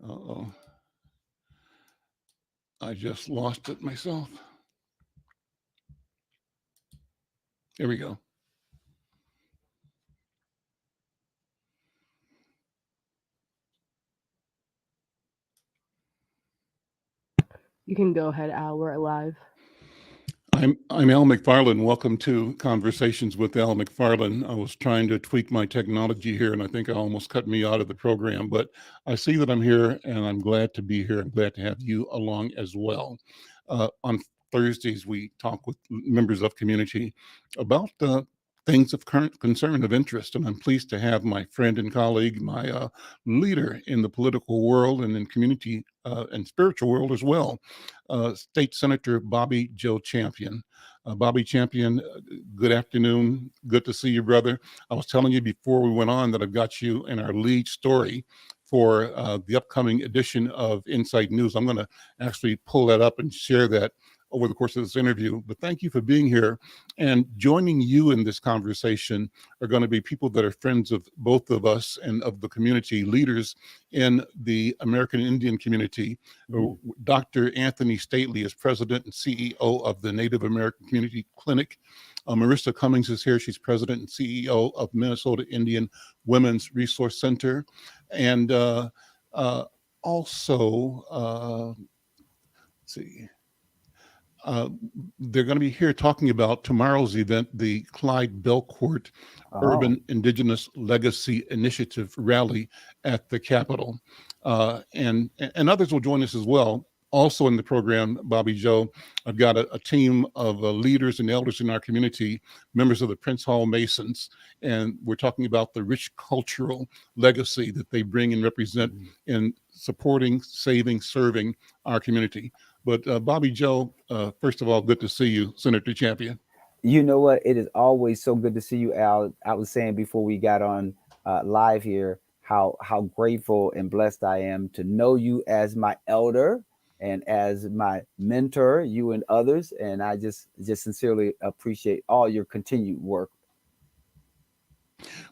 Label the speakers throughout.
Speaker 1: Uh-oh. I just lost it myself. Here we go.
Speaker 2: You can go ahead, Al. We're live.
Speaker 1: I'm Al McFarlane. Welcome to Conversations with Al McFarlane. I was trying to tweak my technology here, and I think I almost cut me out of the program. But I see that I'm here, and I'm glad to be here. I'm glad to have you along as well. On Thursdays, we talk with members of community about things of current concern of interest, and I'm pleased to have my friend and colleague, my leader in the political world and in community and spiritual world as well, State Senator Bobby Joe Champion. Bobby Champion, good afternoon. Good to see you, brother. I was telling you before we went on that I've got you in our lead story for the upcoming edition of Insight News. I'm going to actually pull that up and share that over the course of this interview. But thank you for being here. And joining you in this conversation are going to be people that are friends of both of us and of the community leaders in the American Indian community. Dr. Anthony Stately is president and CEO of the Native American Community Clinic. Marissa Cummings is here. She's president and CEO of Minnesota Indian Women's Resource Center. And also, let's see, they're going to be here talking about tomorrow's event, the Clyde Belcourt Urban Indigenous Legacy Initiative rally at the Capitol. And others will join us as well. Also in the program, Bobby Joe, I've got a team of leaders and elders in our community, members of the Prince Hall Masons, and we're talking about the rich cultural legacy that they bring and represent in supporting, saving, serving our community. But Bobby Joe, first of all, good to see you, Senator Champion.
Speaker 3: You know what? It is always so good to see you, Al. I was saying before we got on live here how grateful and blessed I am to know you as my elder and as my mentor, you and others. And I just sincerely appreciate all your continued work.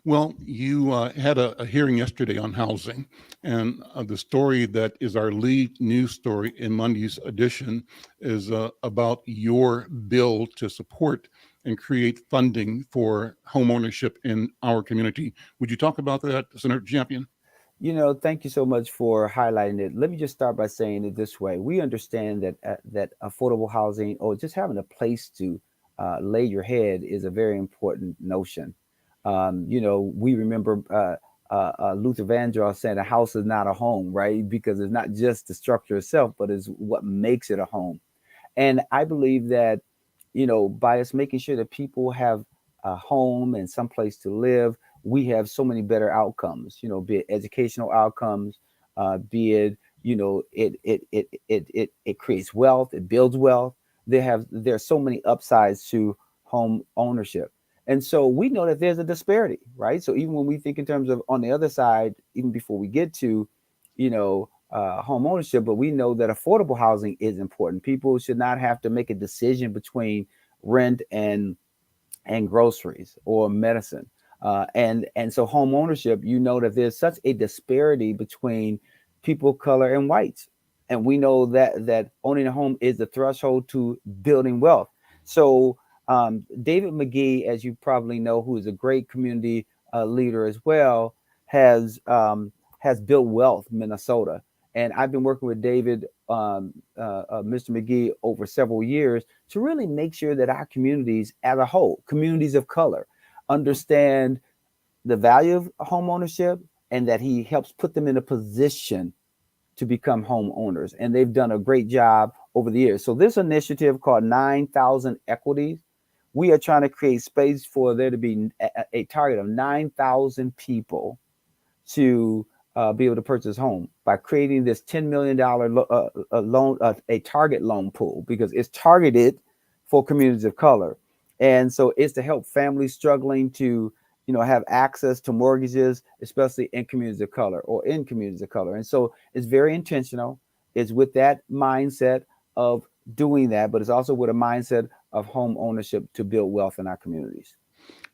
Speaker 1: Well, you had a hearing yesterday on housing, and the story that is our lead news story in Monday's edition is about your bill to support and create funding for homeownership in our community. Would you talk about that, Senator Champion?
Speaker 3: Thank you so much for highlighting it. Let me just start by saying it this way: we understand that that affordable housing, or just having a place to lay your head, is a very important notion. We remember Luther Vandross saying a house is not a home, right? Because it's not just the structure itself, but it's what makes it a home. And I believe that, by us making sure that people have a home and some place to live, we have so many better outcomes, be it educational outcomes, be it, it creates wealth, it builds wealth. There's so many upsides to home ownership. And so we know that there's a disparity, right? So even when we think in terms of on the other side, even before we get to, home ownership, but we know that affordable housing is important. People should not have to make a decision between rent and groceries or medicine. And so home ownership, that there's such a disparity between people of color and whites. And we know that owning a home is the threshold to building wealth. So David McGee, as you probably know, who is a great community leader as well, has built wealth in Minnesota. And I've been working with David, Mr. McGee, over several years to really make sure that our communities as a whole, communities of color, understand the value of home ownership, and that he helps put them in a position to become homeowners. And they've done a great job over the years. So this initiative called 9,000 Equities, we are trying to create space for there to be a target of 9,000 people to be able to purchase home by creating this $10 million loan, a target loan pool, because it's targeted for communities of color. And so it's to help families struggling to, have access to mortgages, especially in communities of color or in communities of color. And so it's very intentional. It's with that mindset of doing that, but it's also with a mindset of home ownership to build wealth in our communities.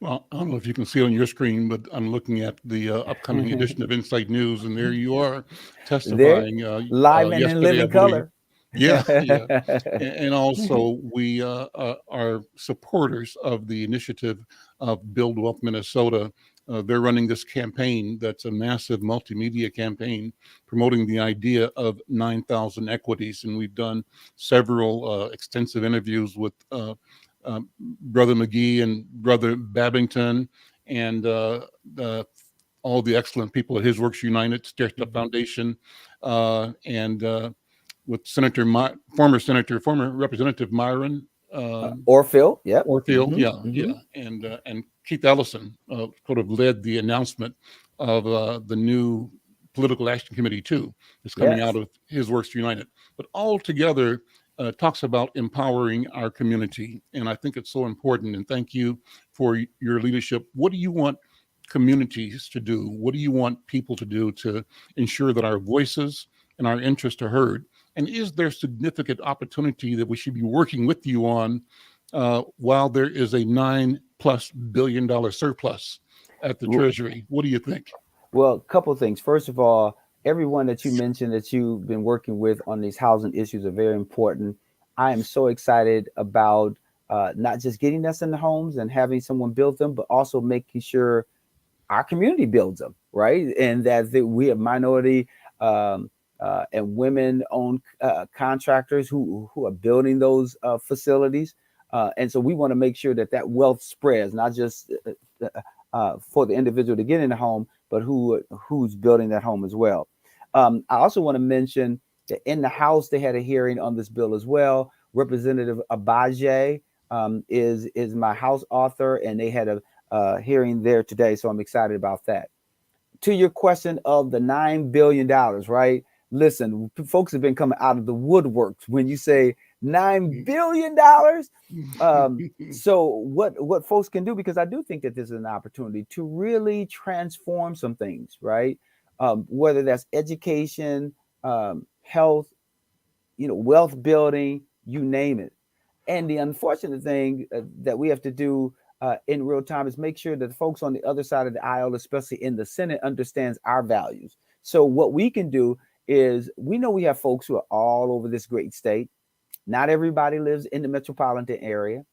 Speaker 1: Well, I don't know if you can see on your screen, but I'm looking at the upcoming edition of Insight News, and there you are
Speaker 3: There,
Speaker 1: testifying
Speaker 3: live and in
Speaker 1: yesterday, I
Speaker 3: living
Speaker 1: believe.
Speaker 3: color.
Speaker 1: Yeah, yeah. And also, we are supporters of the initiative of Build Wealth Minnesota. They're running this campaign that's a massive multimedia campaign promoting the idea of 9,000 equities. And we've done several extensive interviews with Brother McGee and Brother Babington and all the excellent people at His Works United, Stair Step Foundation, and with former Representative Myron
Speaker 3: Orfield, yep.
Speaker 1: Orfield, yeah, and Keith Ellison sort of led the announcement of the new Political Action Committee too. It's coming
Speaker 3: Yes.
Speaker 1: out of His Works United, but all together talks about empowering our community, and I think it's so important. And thank you for your leadership. What do you want communities to do? What do you want people to do to ensure that our voices and our interests are heard? And is there significant opportunity that we should be working with you on while there is a $9+ billion surplus at the Treasury? What do you think?
Speaker 3: Well, a couple of things. First of all, everyone that you mentioned that you've been working with on these housing issues are very important. I am so excited about not just getting us in the homes and having someone build them, but also making sure our community builds them, right? And that we have minority and women-owned contractors who are building those facilities. And so we want to make sure that that wealth spreads, not just for the individual to get in the home, but who's building that home as well. I also want to mention that in the House, they had a hearing on this bill as well. Representative Abaje is my House author, and they had a hearing there today. So I'm excited about that. To your question of the $9 billion, right? Listen, folks have been coming out of the woodworks when you say $9 billion. So what folks can do, because I do think that this is an opportunity to really transform some things, right? Whether that's education, health, wealth building, you name it. And the unfortunate thing that we have to do in real time is make sure that the folks on the other side of the aisle, especially in the Senate, understands our values. So what we can do is, we know we have folks who are all over this great state. Not everybody lives in the metropolitan area.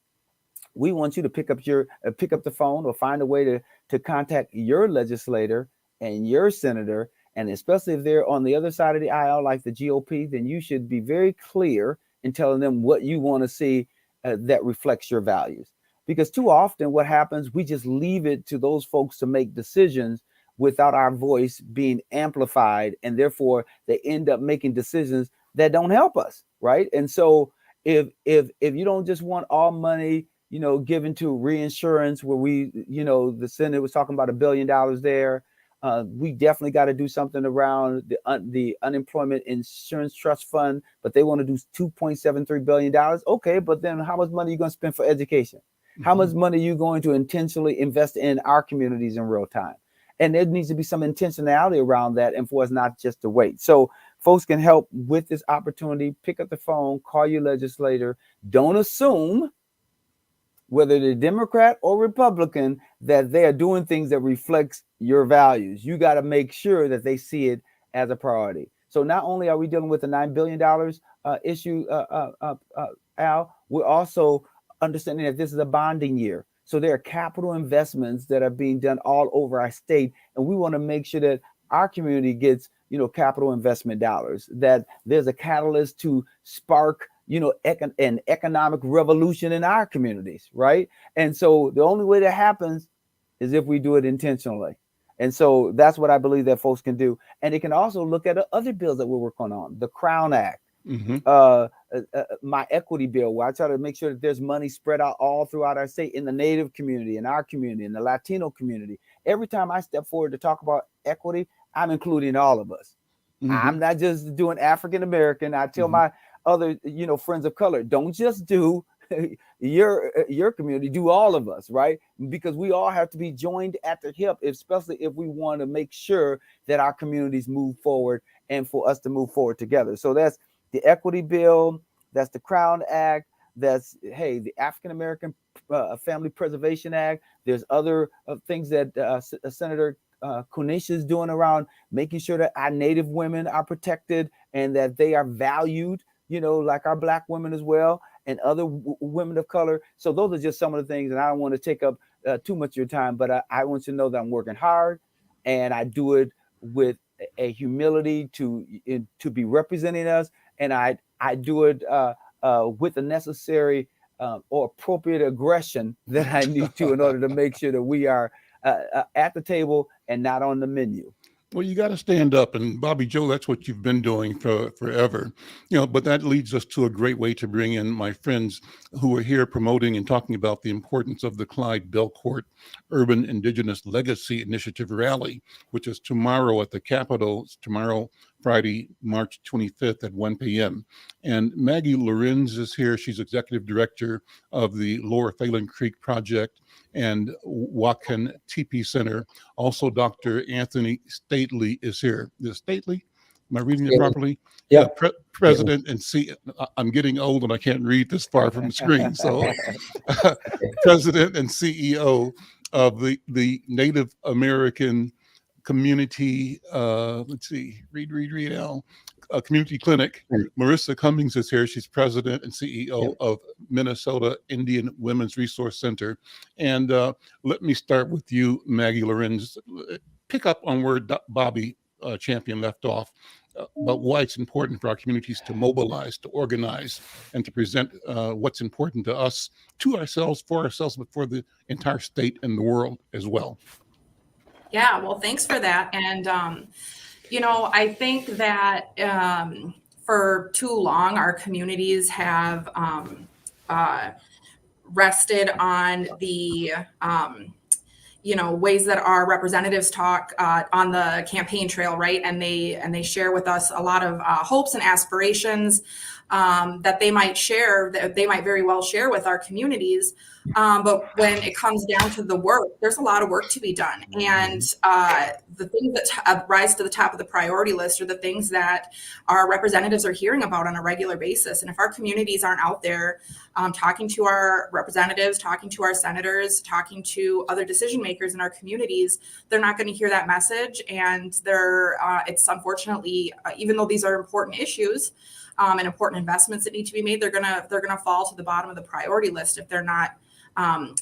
Speaker 3: We want you to pick up the phone or find a way to contact your legislator and your senator. And especially if they're on the other side of the aisle, like the GOP, then you should be very clear in telling them what you want to see that reflects your values. Because too often what happens, we just leave it to those folks to make decisions without our voice being amplified. And therefore, they end up making decisions that don't help us, right? And so if you don't just want all money, given to reinsurance, where the Senate was talking about $1 billion there, we definitely got to do something around the unemployment insurance trust fund, but they want to do $2.73 billion. Okay, but then how much money are you going to spend for education? How much money are you going to intentionally invest in our communities in real time? And there needs to be some intentionality around that, and for us not just to wait. So folks can help with this opportunity. Pick up the phone, call your legislator. Don't assume, whether they're Democrat or Republican, that they are doing things that reflects your values. You got to make sure that they see it as a priority. So not only are we dealing with the $9 billion issue, Al, we're also understanding that this is a bonding year. So there are capital investments that are being done all over our state, and we want to make sure that our community gets, capital investment dollars, that there's a catalyst to spark, an economic revolution in our communities, right? And so the only way that happens is if we do it intentionally. And so that's what I believe that folks can do. And they can also look at other bills that we're working on, the Crown Act, my equity bill, where I try to make sure that there's money spread out all throughout our state, in the Native community, in our community, in the Latino community. Every time I step forward to talk about equity, I'm including all of us. I'm not just doing African American. I tell my other, friends of color, don't just do your community, do all of us, right? Because we all have to be joined at the hip, especially if we want to make sure that our communities move forward and for us to move forward together. So that's the equity bill, that's the Crown Act, that's, the African American Family Preservation Act. There's other things that Senator Kunesh is doing around making sure that our Native women are protected and that they are valued, like our Black women as well, and other women of color. So those are just some of the things, and I don't want to take up too much of your time, but I want you to know that I'm working hard, and I do it with a humility to be representing us, and I do it with the necessary or appropriate aggression that I need to in order to make sure that we are at the table and not on the menu.
Speaker 1: Well, you got to stand up, and Bobby Joe, that's what you've been doing for forever. But that leads us to a great way to bring in my friends who are here promoting and talking about the importance of the Clyde Belcourt Urban Indigenous Legacy Initiative Rally, which is tomorrow at the Capitol. It's tomorrow, Friday, March 25th at 1 p.m. And Maggie Lorenz is here. She's executive director of the Lower Phelan Creek Project and Wakan TP Center. Also, Dr. Anthony Stately is here. Is it Stately? Am I reading it properly?
Speaker 3: Yeah.
Speaker 1: President and I'm getting old and I can't read this far from the screen. So, President and CEO of the Native American Community. Let's see. Read Al. Community Clinic. Marissa Cummings is here. She's president and CEO of Minnesota Indian Women's Resource Center. And let me start with you, Maggie Lorenz. Pick up on where Bobby Champion left off about why it's important for our communities to mobilize, to organize, and to present what's important to us, to ourselves, for ourselves, but for the entire state and the world as well.
Speaker 4: Yeah, well, thanks for that. And I think that for too long, our communities have rested on the, ways that our representatives talk on the campaign trail, right? And they share with us a lot of hopes and aspirations that they might share, that they might very well share with our communities. But when it comes down to the work, there's a lot of work to be done. And the things that rise to the top of the priority list are the things that our representatives are hearing about on a regular basis. And if our communities aren't out there talking to our representatives, talking to our senators, talking to other decision makers in our communities, they're not going to hear that message. And it's unfortunately, even though these are important issues, and important investments that need to be made, they're gonna fall to the bottom of the priority list if they're not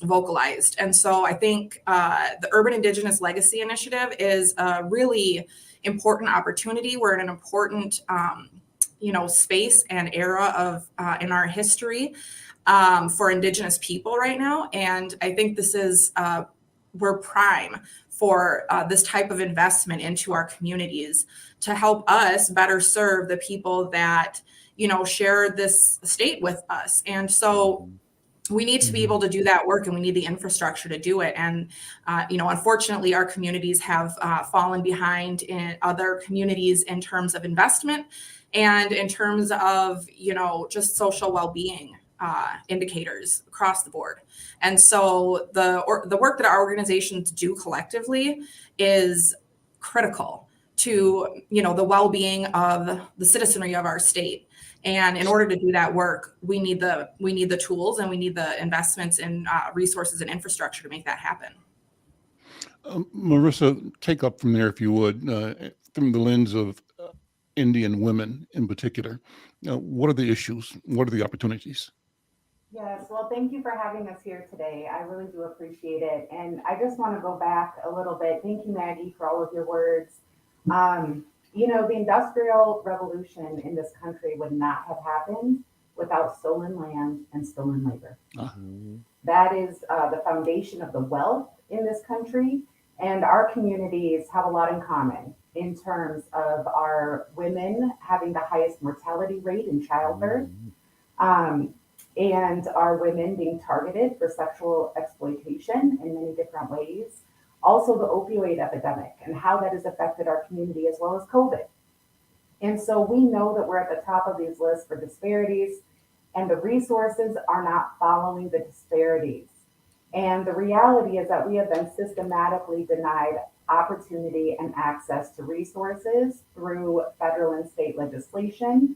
Speaker 4: vocalized. And so I think the Urban Indigenous Legacy Initiative is a really important opportunity. We're in an important space and era of in our history for Indigenous people right now. And I think this is we're prime for this type of investment into our communities to help us better serve the people that, share this state with us. And so we need to be able to do that work, and we need the infrastructure to do it. And, unfortunately, our communities have fallen behind in other communities in terms of investment and in terms of, just social well-being indicators across the board. And so the work that our organizations do collectively is critical to, the well-being of the citizenry of our state. And in order to do that work, we need the tools and we need the investments in resources and infrastructure to make that happen.
Speaker 1: Marissa, take up from there, if you would, from the lens of Indian women in particular. What are the issues? What are the opportunities?
Speaker 5: Yes, well, thank you for having us here today. I really do appreciate it. And I just want to go back a little bit. Thank you, Maggie, for all of your words. The Industrial Revolution in this country would not have happened without stolen land and stolen labor. That is the foundation of the wealth in this country. And our communities have a lot in common in terms of our women having the highest mortality rate in childbirth. And our women being targeted for sexual exploitation in many different ways. Also the opioid epidemic and how that has affected our community, as well as COVID. And so we know that we're at the top of these lists for disparities, and the resources are not following the disparities. And the reality is that we have been systematically denied opportunity and access to resources through federal and state legislation,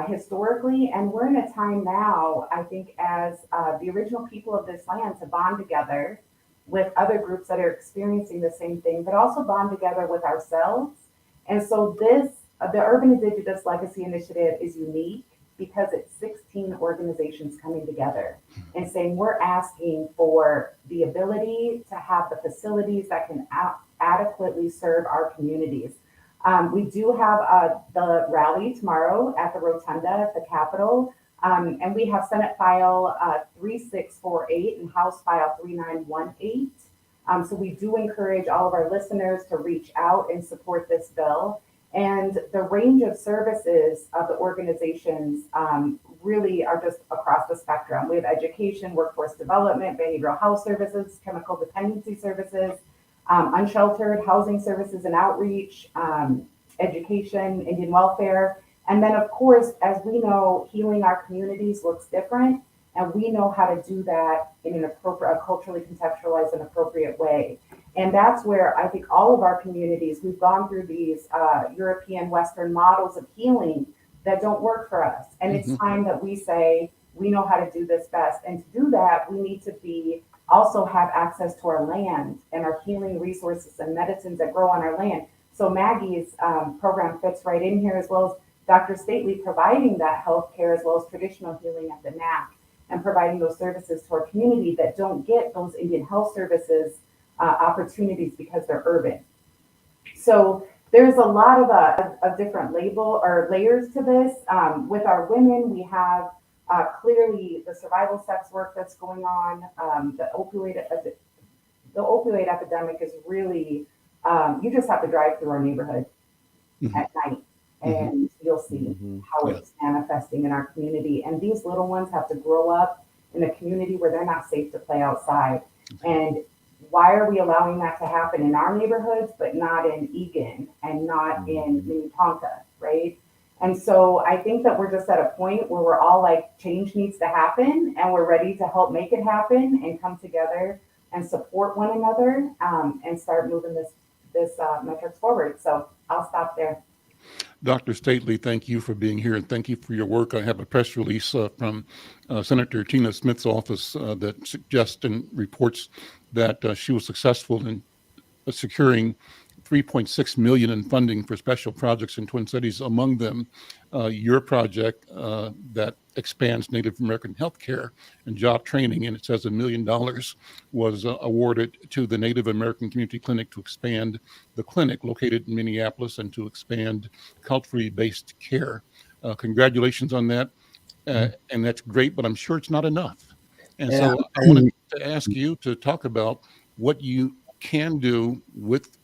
Speaker 5: historically. And we're in a time now, I think, as the original people of this land to bond together with other groups that are experiencing the same thing, but also bond together with ourselves. And so the Urban Indigenous Legacy Initiative is unique because it's 16 organizations coming together and saying we're asking for the ability to have the facilities that can adequately serve our communities. We do have the rally tomorrow at the Rotunda at the Capitol, and we have Senate File 3648 and House File 3918. So we do encourage all of our listeners to reach out and support this bill. And the range of services of the organizations really are just across the spectrum. We have education, workforce development, behavioral health services, chemical dependency services, unsheltered housing services and outreach, education, Indian welfare. And then, of course, as we know, healing our communities looks different. And we know how to do that in an appropriate, culturally contextualized and appropriate way. And that's where I think all of our communities, we've gone through these European Western models of healing that don't work for us. And it's time that we say, we know how to do this best. And to do that, we need to also have access to our land and our healing resources and medicines that grow on our land. So Maggie's program fits right in here, as well as Dr. Stately providing that health care as well as traditional healing at the NAC and providing those services to our community that don't get those Indian health services opportunities because they're urban. So there's a lot of different layers to this. With our women, we have clearly the survival sex work that's going on. The opioid epidemic is really, you just have to drive through our neighborhood at night and you'll see how it's manifesting in our community. And these little ones have to grow up in a community where they're not safe to play outside. And why are we allowing that to happen in our neighborhoods, but not in Egan and not in Minnetonka, right? And so I think that we're just at a point where we're all like, change needs to happen, and we're ready to help make it happen and come together and support one another and start moving this metrics forward. So I'll stop there.
Speaker 1: Dr. Stately, thank you for being here and thank you for your work. I have a press release from Senator Tina Smith's office that suggests and reports that she was successful in securing $3.6 million in funding for special projects in Twin Cities, among them your project that expands Native American healthcare and job training. And it says $1 million was awarded to the Native American Community Clinic to expand the clinic located in Minneapolis and to expand culturally based care. Congratulations on that. And that's great, but I'm sure it's not enough. And so I wanted to ask you to talk about what you can do with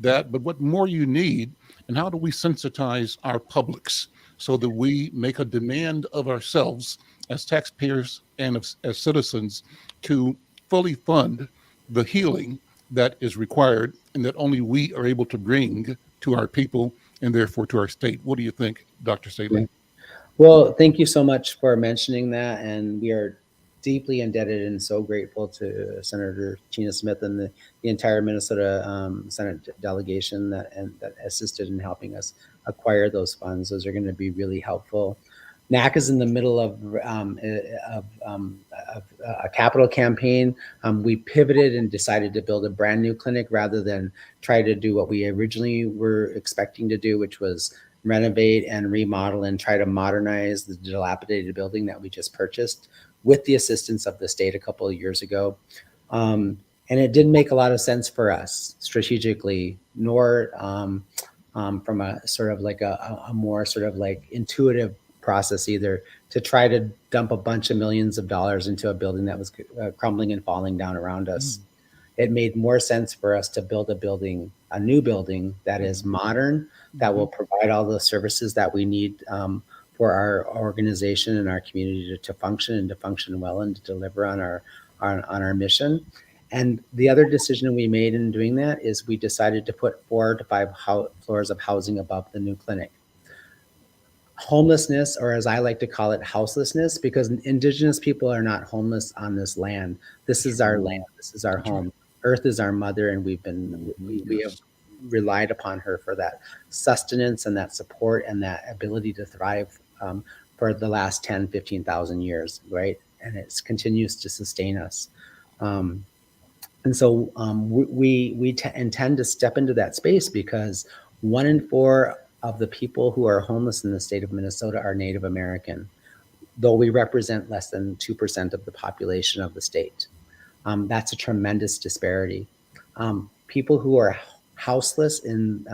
Speaker 1: that, but what more you need, and how do we sensitize our publics so that we make a demand of ourselves as taxpayers and as citizens to fully fund the healing that is required and that only we are able to bring to our people and therefore to our state. What do you think, Dr. Stately?
Speaker 6: Well, thank you so much for mentioning that. And we are deeply indebted and so grateful to Senator Tina Smith and the entire Minnesota Senate delegation that assisted in helping us acquire those funds. Those are going to be really helpful. NAC is in the middle of a capital campaign. We pivoted and decided to build a brand new clinic rather than try to do what we originally were expecting to do, which was renovate and remodel and try to modernize the dilapidated building that we just purchased with the assistance of the state a couple of years ago. And it didn't make a lot of sense for us strategically, nor from a sort of like a more sort of like intuitive process either, to try to dump a bunch of millions of dollars into a building that was crumbling and falling down around us. It made more sense for us to build a new building that is modern, that will provide all the services that we need for our organization and our community to function and to function well and to deliver on our mission. And the other decision we made in doing that is we decided to put 4 to 5 floors of housing above the new clinic. Homelessness, or as I like to call it, houselessness, because Indigenous people are not homeless on this land. This is our land. This is our home. Earth is our mother, and we have relied upon her for that sustenance and that support and that ability to thrive for the last 10, 15,000 years, right? And it continues to sustain us. And so we intend to step into that space because 1 in 4 of the people who are homeless in the state of Minnesota are Native American, though we represent less than 2% of the population of the state. That's a tremendous disparity. People who are houseless in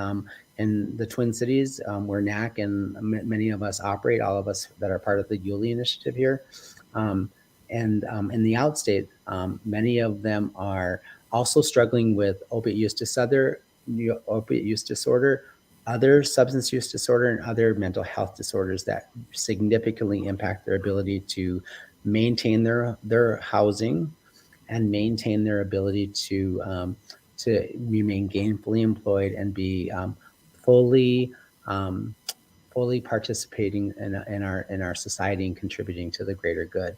Speaker 6: the Twin Cities, where NAC and many of us operate, all of us that are part of the Yulee initiative here, and in the outstate, many of them are also struggling with opiate use disorder, other substance use disorder, and other mental health disorders that significantly impact their ability to maintain their housing and maintain their ability to remain gainfully employed and be fully participating in our society and contributing to the greater good.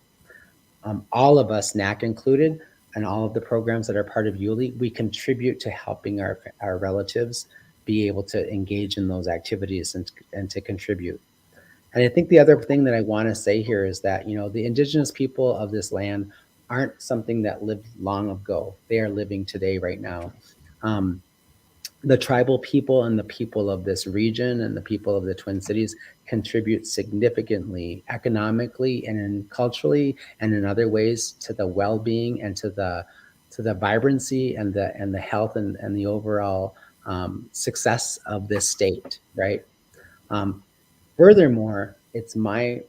Speaker 6: All of us, NAC included, and all of the programs that are part of Yulee, we contribute to helping our relatives be able to engage in those activities and to contribute. And I think the other thing that I want to say here is that, the indigenous people of this land aren't something that lived long ago. They are living today, right now. The tribal people and the people of this region and the people of the Twin Cities contribute significantly economically and culturally and in other ways to the well-being and to the vibrancy and the health and the overall success of this state, right? Furthermore, it's my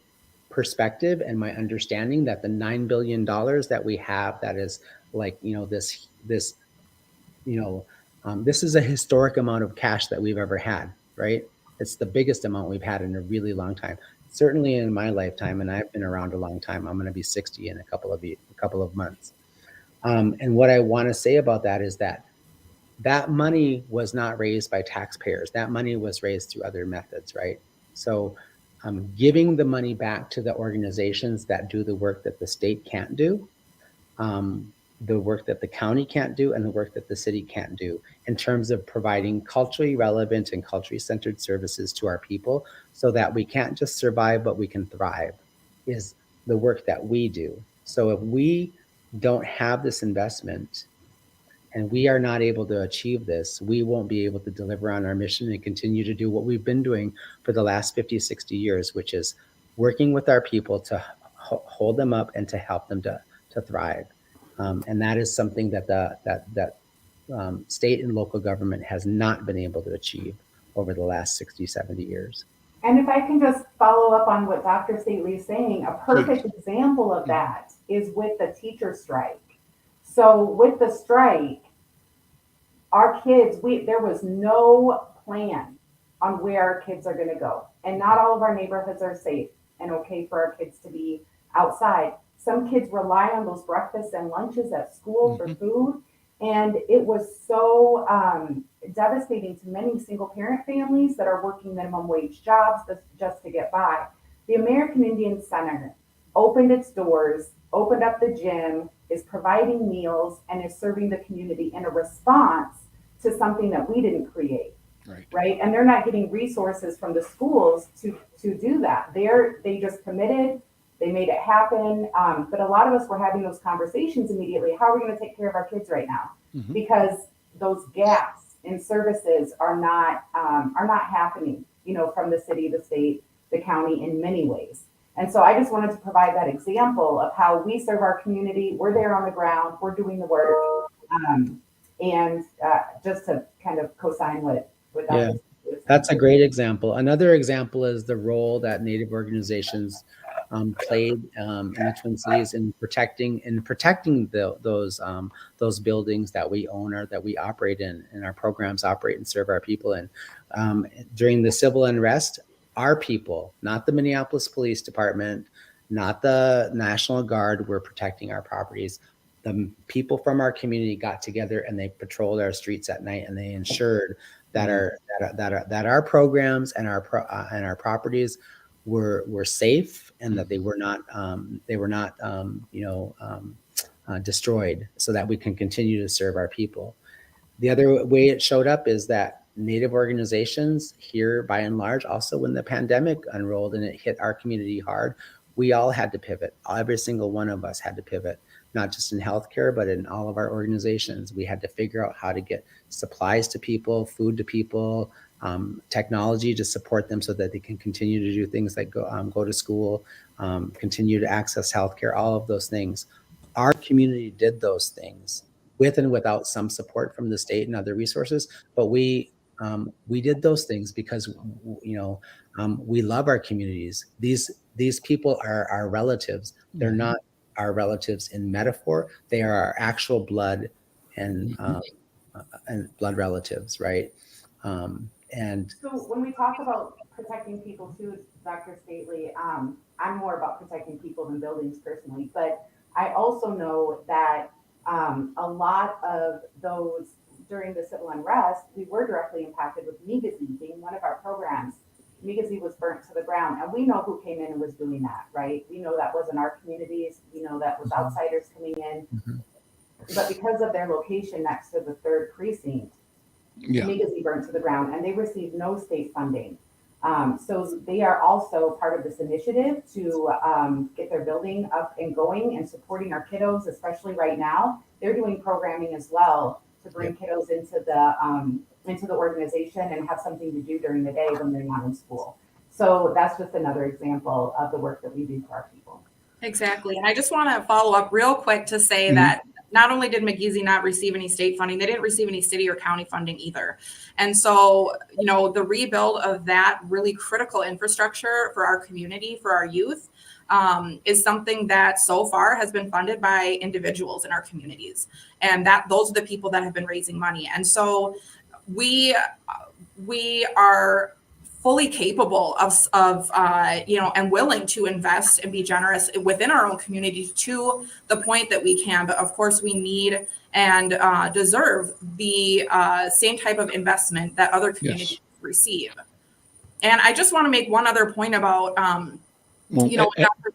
Speaker 6: perspective and my understanding that the $9 billion that we have, that is like, this is a historic amount of cash that we've ever had, right? It's the biggest amount we've had in a really long time. Certainly in my lifetime, and I've been around a long time. I'm going to be 60 in a couple of months. And what I want to say about that is that money was not raised by taxpayers. That money was raised through other methods, right? So giving the money back to the organizations that do the work that the state can't do, the work that the county can't do, and the work that the city can't do in terms of providing culturally relevant and culturally centered services to our people so that we can't just survive, but we can thrive, is the work that we do. So if we don't have this investment and we are not able to achieve this, we won't be able to deliver on our mission and continue to do what we've been doing for the last 50, 60 years, which is working with our people to hold them up and to help them to thrive. And that is something that state and local government has not been able to achieve over the last 60, 70 years.
Speaker 5: And if I can just follow up on what Dr. Stately is saying, a perfect example of that is with the teacher strike. So with the strike, our kids, there was no plan on where our kids are going to go. And not all of our neighborhoods are safe and okay for our kids to be outside. Some kids rely on those breakfasts and lunches at school for food. And it was so devastating to many single parent families that are working minimum wage jobs just to get by. The American Indian Center opened its doors, opened up the gym, is providing meals, and is serving the community in a response to something that we didn't create. Right? And they're not getting resources from the schools to do that. They just committed. They made it happen. But a lot of us were having those conversations immediately. How are we going to take care of our kids right now? Because those gaps in services are not happening, from the city, the state, the county in many ways. And so I just wanted to provide that example of how we serve our community. We're there on the ground. We're doing the work. And just to kind of co-sign what
Speaker 6: Yeah, that's a great example. Another example is the role that Native organizations played in the Twin Cities in protecting those buildings that we own or that we operate in, and our programs operate and serve our people in. During the civil unrest, our people, not the Minneapolis Police Department, not the National Guard, were protecting our properties. The people from our community got together and they patrolled our streets at night, and they ensured that our programs and our properties were safe, and that they were not destroyed, so that we can continue to serve our people. The other way it showed up is that Native organizations here, by and large, also when the pandemic unrolled and it hit our community hard, we all had to pivot. Every single one of us had to pivot, not just in healthcare, but in all of our organizations. We had to figure out how to get supplies to people, food to people, technology to support them so that they can continue to do things like go to school, continue to access healthcare, all of those things. Our community did those things with and without some support from the state and other resources, but we did those things because we love our communities. These people are our relatives. They're not our relatives in metaphor. They are our actual blood and blood relatives, right? And
Speaker 5: so when we talk about protecting people too, Dr. Stately, I'm more about protecting people than buildings personally, but I also know that a lot of those during the civil unrest, we were directly impacted with Migazi being one of our programs. Migazi was burnt to the ground, and we know who came in and was doing that, right? We know that wasn't our communities. We know that was outsiders coming in. But because of their location next to the 3rd precinct, Migazi burnt to the ground, and they received no state funding. So they are also part of this initiative to get their building up and going and supporting our kiddos, especially right now. They're doing programming as well to bring kiddos into the organization and have something to do during the day when they're not in school. So that's just another example of the work that we do for our people.
Speaker 4: Exactly. And I just want to follow up real quick to say that not only did McGeezy not receive any state funding, they didn't receive any city or county funding either. And so, the rebuild of that really critical infrastructure for our community, for our youth, is something that so far has been funded by individuals in our communities. And those are the people that have been raising money. And so we are fully capable of and willing to invest and be generous within our own community to the point that we can. But of course, we need and deserve the same type of investment that other communities receive. And I just want to make one other point about, Dr.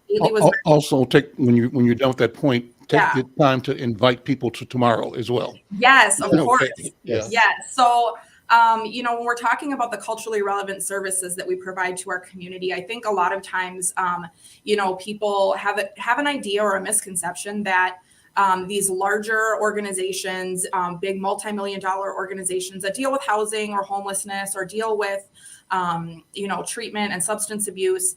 Speaker 4: Gately was
Speaker 1: also take when you're done with that point, take the time to invite people to tomorrow as well.
Speaker 4: Yes, of course.
Speaker 1: Yes.
Speaker 4: So, when we're talking about the culturally relevant services that we provide to our community, I think a lot of times, people have an idea or a misconception that these larger organizations, big multi-million-dollar organizations that deal with housing or homelessness or deal with, treatment and substance abuse,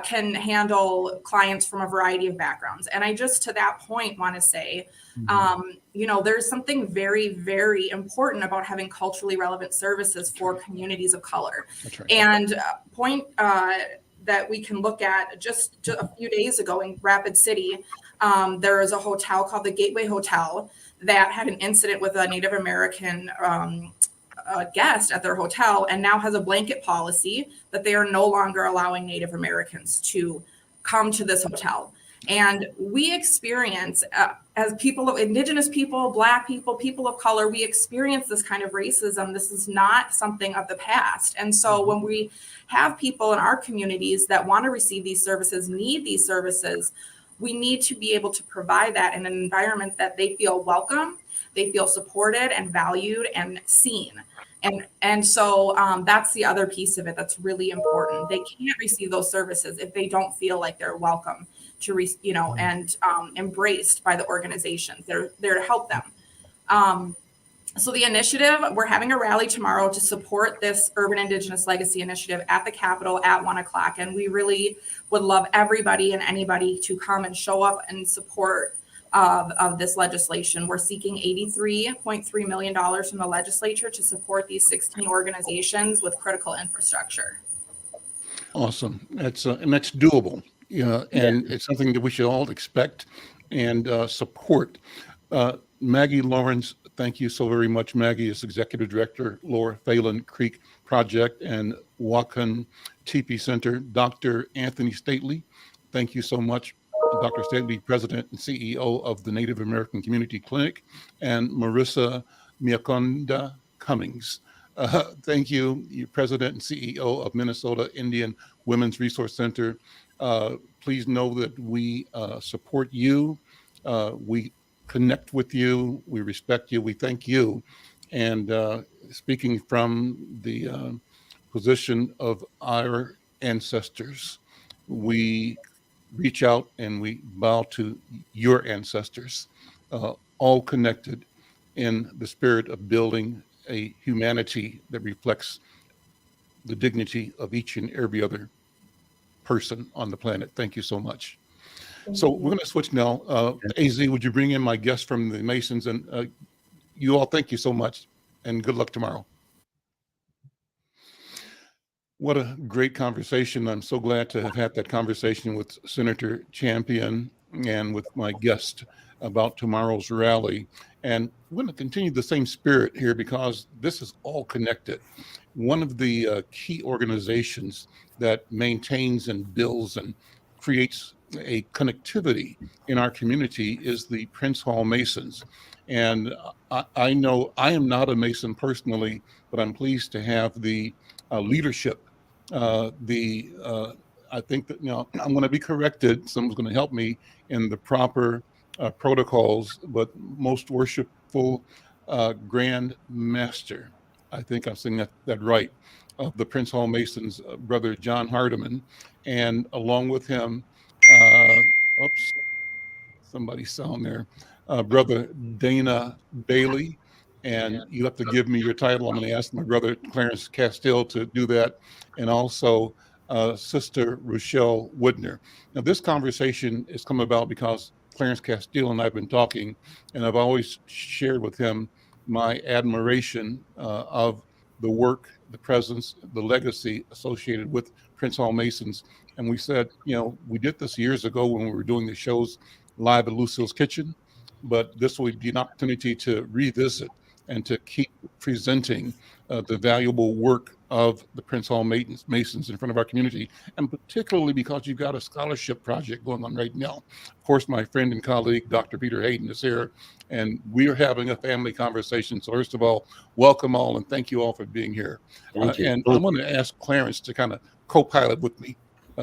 Speaker 4: can handle clients from a variety of backgrounds. And I just, to that point, want to say, there's something very, very important about having culturally relevant services for communities of color.
Speaker 1: That's right.
Speaker 4: And point that we can look at just a few days ago in Rapid City, there is a hotel called the Gateway Hotel that had an incident with a Native American guest at their hotel, and now has a blanket policy that they are no longer allowing Native Americans to come to this hotel. And we experience, as people of Indigenous people, Black people, people of color, we experience this kind of racism. This is not something of the past. And so when we have people in our communities that want to receive these services, need these services, we need to be able to provide that in an environment that they feel welcome, they feel supported and valued and seen. And so that's the other piece of it that's really important. They can't receive those services if they don't feel like they're welcome to, and embraced by the organizations. They're there to help them. So the initiative, we're having a rally tomorrow to support this Urban Indigenous Legacy Initiative at the Capitol at 1:00. And we really would love everybody and anybody to come and show up and support of this legislation. We're seeking $83.3 million from the legislature to support these 16 organizations with critical infrastructure.
Speaker 1: Awesome. That's doable. And it's something that we should all expect and support. Maggie Lawrence, thank you so very much. Maggie is Executive Director, Lower Phelan Creek Project and Whatcom Teepee Center. Dr. Anthony Stately, thank you so much. Dr. Stately, President and CEO of the Native American Community Clinic, and Marissa Miakonda Cummings. Thank you, you President and CEO of Minnesota Indian Women's Resource Center. Please know that we support you. We connect with you. We respect you. We thank you And speaking from the position of our ancestors, we reach out and we bow to your ancestors, all connected in the spirit of building a humanity that reflects the dignity of each and every other person on the planet. Thank you so much. So we're going to switch now. AZ, would you bring in my guest from the Masons? And you all, thank you so much, and good luck tomorrow. What a great conversation. I'm so glad to have had that conversation with Senator Champion and with my guest about tomorrow's rally. And we're going to continue the same spirit here because this is all connected. One of the key organizations that maintains and builds and creates a connectivity in our community is the Prince Hall Masons. And I know I am not a Mason personally, but I'm pleased to have the leadership. I think that, I'm going to be corrected. Someone's going to help me in the proper protocols, but most worshipful Grand Master, I think I'm saying that right, of the Prince Hall Masons, Brother John Hardiman, and along with him, somebody's sound there, Brother Dana Bailey. And you have to give me your title. I'm going to ask my brother Clarence Castile to do that, and also Sister Rochelle Woodner. Now, this conversation has come about because Clarence Castile and I have been talking, and I've always shared with him my admiration of the work, the presence, the legacy associated with Prince Hall Masons. And we said, we did this years ago when we were doing the shows live at Lucille's Kitchen, but this will be an opportunity to revisit and to keep presenting the valuable work of the Prince Hall Masons in front of our community, and particularly because you've got a scholarship project going on right now. Of course, my friend and colleague, Dr. Peter Hayden, is here, and we are having a family conversation. So first of all, welcome all, and thank you all for being here.
Speaker 7: Thank you.
Speaker 1: And I'm going to ask Clarence to kind of co-pilot with me,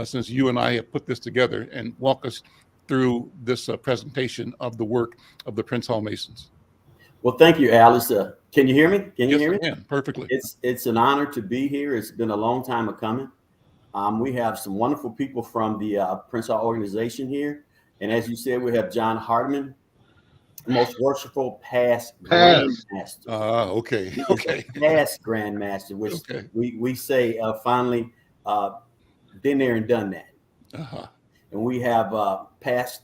Speaker 1: since you and I have put this together, and walk us through this presentation of the work of the Prince Hall Masons.
Speaker 7: Well, thank you, Alice. Can you hear me? Can you hear me?
Speaker 1: Yeah, perfectly.
Speaker 7: It's an honor to be here. It's been a long time coming. We have some wonderful people from the Prince Hall organization here. And as you said, we have John Hardiman, the most worshipful past Grandmaster.
Speaker 1: Okay.
Speaker 7: Past Grandmaster, which we say finally been there and done that.
Speaker 1: Uh-huh.
Speaker 7: And we have past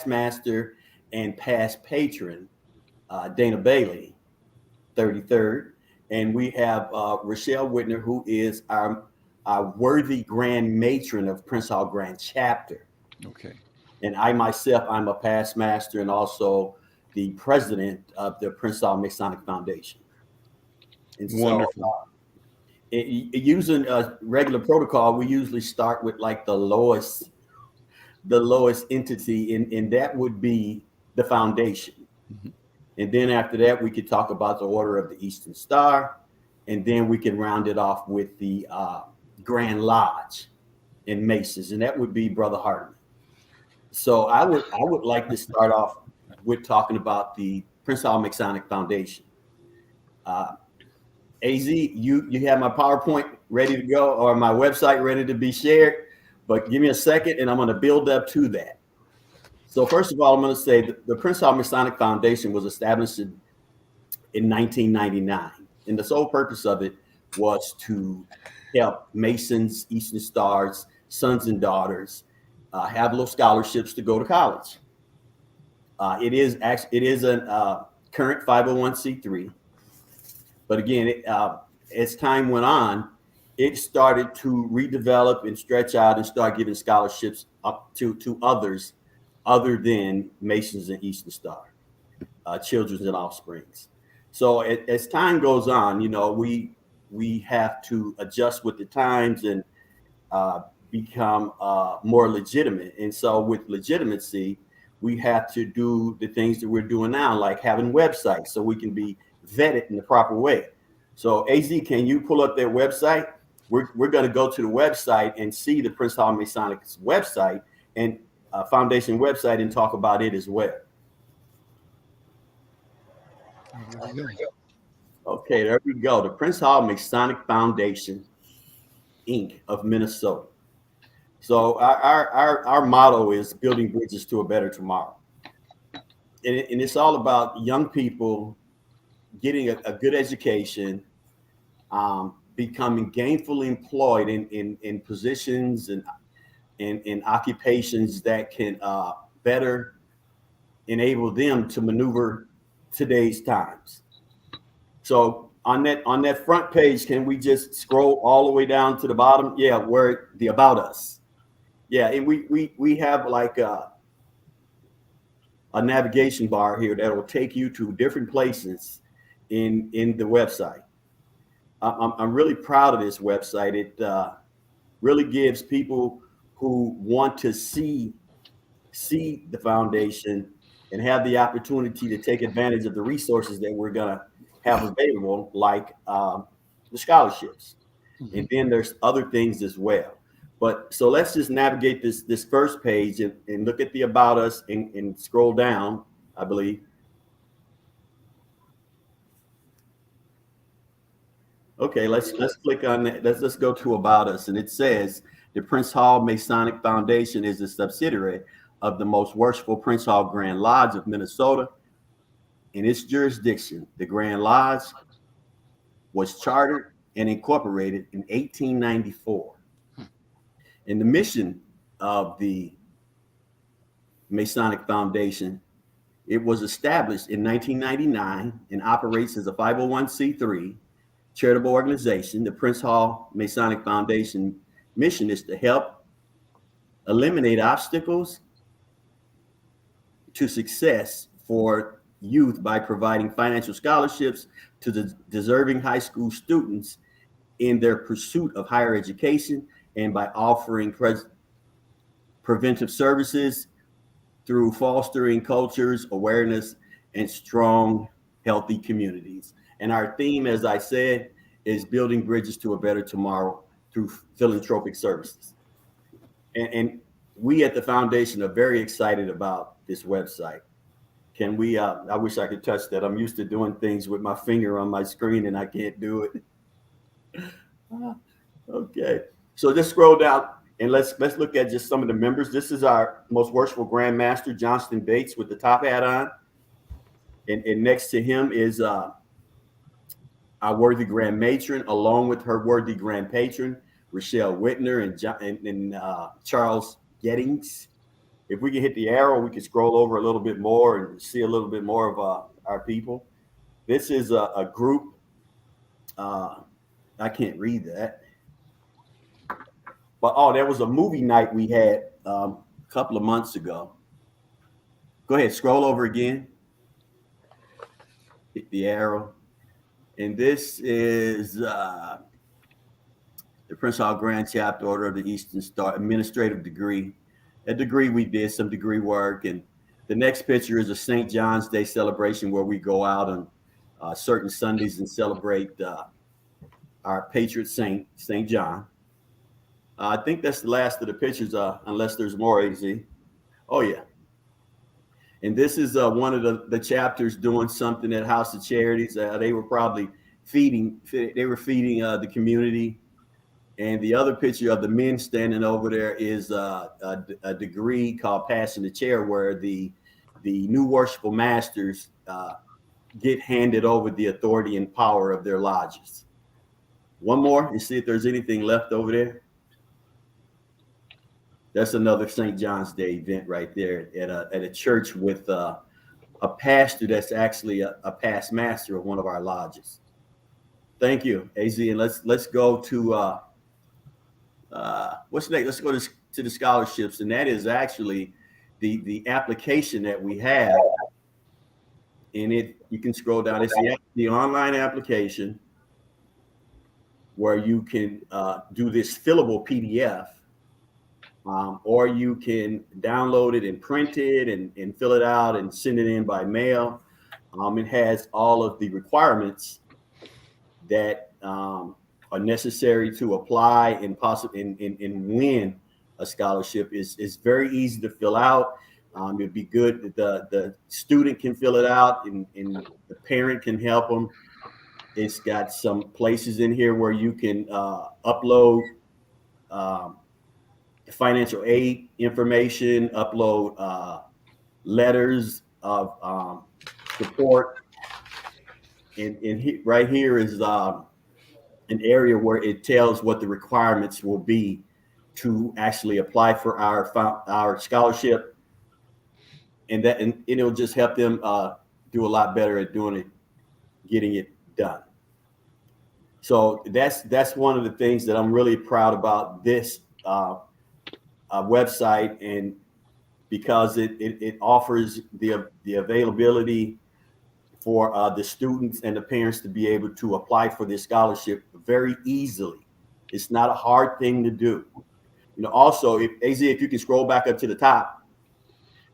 Speaker 7: Master and past Patron, Dana Bailey, 33rd. And we have Rochelle Whitner, who is our worthy Grand Matron of Prince Hall Grand Chapter.
Speaker 1: Okay.
Speaker 7: And I myself, I'm a past master and also the president of the Prince Hall Masonic Foundation. And
Speaker 1: wonderful.
Speaker 7: Using a regular protocol, we usually start with like the lowest entity, and that would be the foundation.
Speaker 1: Mm-hmm.
Speaker 7: And then after that, we could talk about the Order of the Eastern Star, and then we can round it off with the Grand Lodge and Masons, and that would be Brother Hardiman. So I would like to start off with talking about the Prince Hall Masonic Foundation. AZ, you have my PowerPoint ready to go, or my website ready to be shared, but give me a second and I'm going to build up to that. So first of all, I'm going to say the Prince Hall Masonic Foundation was established in 1999. And the sole purpose of it was to help Masons, Eastern Stars, sons and daughters have little scholarships to go to college. It is a current 501c3. But again, as time went on, it started to redevelop and stretch out and start giving scholarships up to others other than Masons and Eastern Star, children and offsprings. So as time goes on, we have to adjust with the times and become more legitimate. And so with legitimacy, we have to do the things that we're doing now, like having websites so we can be vetted in the proper way. So AZ, can you pull up their website? We're going to go to the website and see the Prince Hall Masonic's website and foundation website and talk about it as well. Okay, there we go. The Prince Hall Masonic Foundation, Inc. of Minnesota. So our motto is building bridges to a better tomorrow. And it's all about young people getting a good education, becoming gainfully employed in positions and in occupations that can better enable them to maneuver today's times. So on that front page, can we just scroll all the way down to the bottom? Yeah, where the About Us. Yeah, and we have like a navigation bar here that will take you to different places in the website. I'm really proud of this website. It really gives people who want to see the foundation and have the opportunity to take advantage of the resources that we're gonna have available, like the scholarships.
Speaker 1: Mhm.
Speaker 7: And then there's other things as well. But so let's just navigate this first page and look at the About Us and scroll down, I believe. Okay, let's click on that. Let's go to About Us, and it says the Prince Hall Masonic Foundation is a subsidiary of the Most Worshipful Prince Hall Grand Lodge of Minnesota. In its jurisdiction, the Grand Lodge was chartered and incorporated in 1894. And the mission of the Masonic Foundation, it was established in 1999 and operates as a 501c3 charitable organization. The Prince Hall Masonic Foundation mission is to help eliminate obstacles to success for youth by providing financial scholarships to the deserving high school students in their pursuit of higher education, and by offering preventive services through fostering cultures, awareness, and strong, healthy communities. And our theme, as I said, is building bridges to a better tomorrow through philanthropic services. And we at the foundation are very excited about this website. Can we, I wish I could touch that. I'm used to doing things with my finger on my screen and I can't do it. Okay, so just scroll down and let's look at just some of the members. This is our Most Worshipful Grand Master, Johnston Bates, with the top hat on. And next to him is our worthy Grand Matron, along with her worthy Grand Patron, Rochelle Whitner and Charles Gettings. If we can hit the arrow, we can scroll over a little bit more and see a little bit more of our people. This is a group. I can't read that. But there was a movie night we had a couple of months ago. Go ahead, scroll over again. Hit the arrow. And this is the Prince Hall Grand Chapter Order of the Eastern Star administrative degree. A degree we did some degree work. And the next picture is a St. John's Day celebration where we go out on certain Sundays and celebrate our patron saint, St. John. I think that's the last of the pictures, unless there's more, AZ. Oh, yeah. And this is one of the chapters doing something at House of Charities. They were probably feeding the community. And the other picture of the men standing over there is a degree called Passing the Chair, where the new worshipful masters get handed over the authority and power of their lodges. One more and see if there's anything left over there. That's another St. John's Day event right there at a church with a pastor that's actually a past master of one of our lodges. Thank you, AZ. And let's go to what's next? Let's go to the scholarships, and that is actually the application that we have. And you can scroll down. It's the online application where you can do this fillable PDF. Or you can download it and print it and fill it out and send it in by mail. It has all of the requirements that are necessary to apply and win a scholarship. Is very easy to fill out. It'd be good that the student can fill it out and the parent can help them. It's got some places in here where you can upload financial aid information, upload letters of support. And right here is an area where it tells what the requirements will be to actually apply for our scholarship, and it'll just help them do a lot better at doing it, getting it done. So that's one of the things that I'm really proud about this website, and because it offers the availability for the students and the parents to be able to apply for this scholarship very easily. It's not a hard thing to do. Also, if you can scroll back up to the top,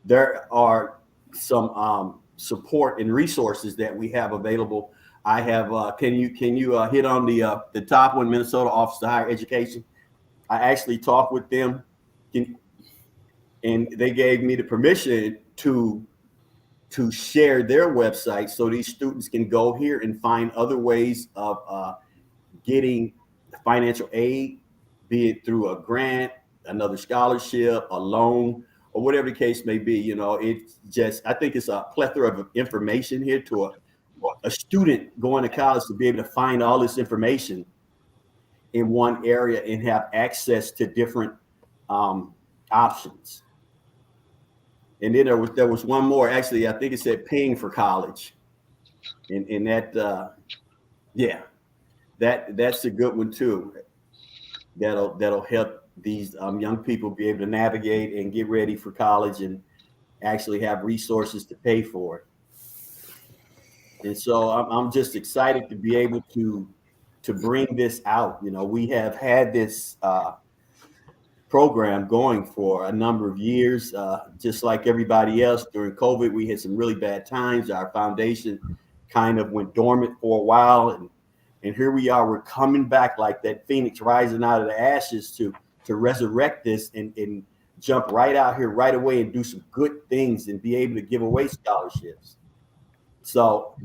Speaker 7: there are some support and resources that we have available. I have. Can you hit on the top one, Minnesota Office of Higher Education? I actually talked with them, and they gave me the permission to share their website so these students can go here and find other ways of getting financial aid, be it through a grant, another scholarship, a loan, or whatever the case may be. It's just, I think it's a plethora of information here to a student going to college to be able to find all this information in one area and have access to different options. And then there was one more. Actually, I think it said paying for college, and that that's a good one too. That'll help these young people be able to navigate and get ready for college and actually have resources to pay for it. And so I'm just excited to be able to bring this out. We have had this program going for a number of years. Just like everybody else, during COVID, we had some really bad times. Our foundation kind of went dormant for a while, and here we are. We're coming back like that phoenix rising out of the ashes to resurrect this and jump right out here right away and do some good things and be able to give away scholarships. So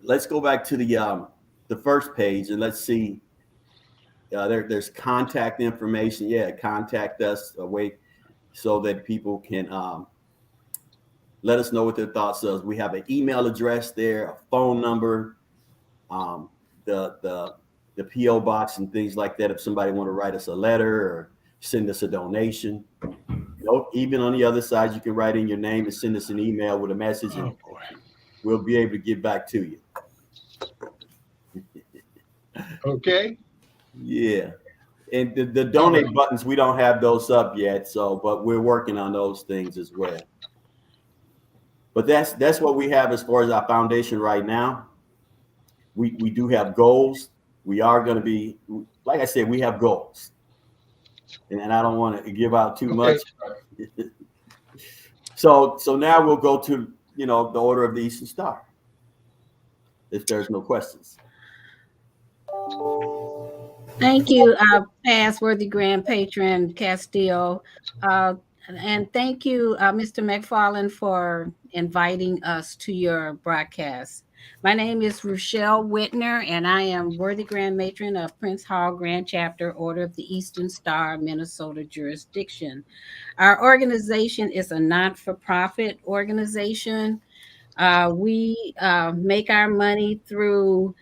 Speaker 7: let's go back to the first page, and let's see. There's contact information. Yeah, contact us away so that people can let us know what their thoughts are. We have an email address there, a phone number, the PO box and things like that. If somebody want to write us a letter or send us a donation, even on the other side, you can write in your name and send us an email with a message, and we'll be able to get back to you.
Speaker 8: Okay.
Speaker 7: Yeah. And the donate buttons, we don't have those up yet. But we're working on those things as well. But that's what we have as far as our foundation right now. We do have goals. We are going to be, like I said, we have goals. And I don't want to give out too much. So now we'll go to, the Order of the Eastern Star, if there's no questions.
Speaker 9: Thank you, past worthy grand patron Castillo. And thank you, Mr. McFarlane, for inviting us to your broadcast. My name is Rochelle Whitner, and I am worthy grand matron of Prince Hall Grand Chapter, Order of the Eastern Star, Minnesota jurisdiction. Our organization is a not-for-profit organization. We make our money through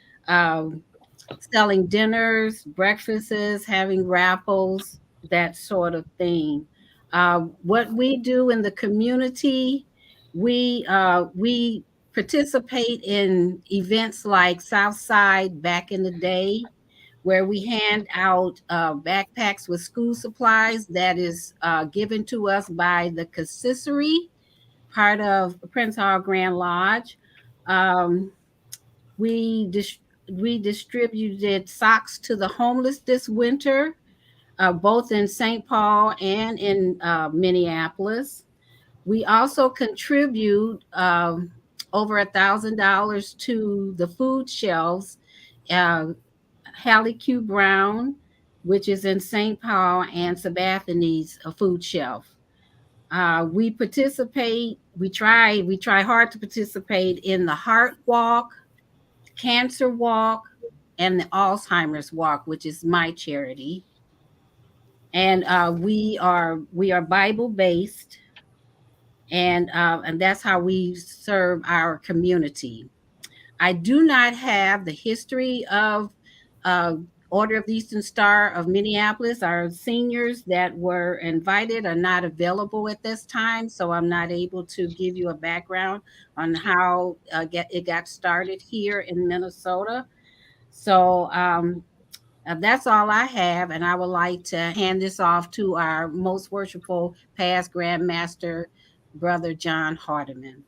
Speaker 9: selling dinners, breakfasts, having raffles, that sort of thing. What we do in the community, we participate in events like Southside back in the day, where we hand out backpacks with school supplies that is given to us by the consistory, part of Prince Hall Grand Lodge. We distributed socks to the homeless this winter, both in St. Paul and in Minneapolis. We also contribute over $1,000 to the food shelves, Hallie Q. Brown, which is in St. Paul, and Sabathany's food shelf. We participate. We try hard to participate in the Heart Walk, Cancer Walk, and the Alzheimer's Walk, which is my charity. And we are Bible based, and that's how we serve our community. I do not have the history of Order of the Eastern Star of Minneapolis. Our seniors that were invited are not available at this time, so I'm not able to give you a background on how it got started here in Minnesota. So that's all I have, and I would like to hand this off to our most worshipful past Grand Master, Brother John Hardiman.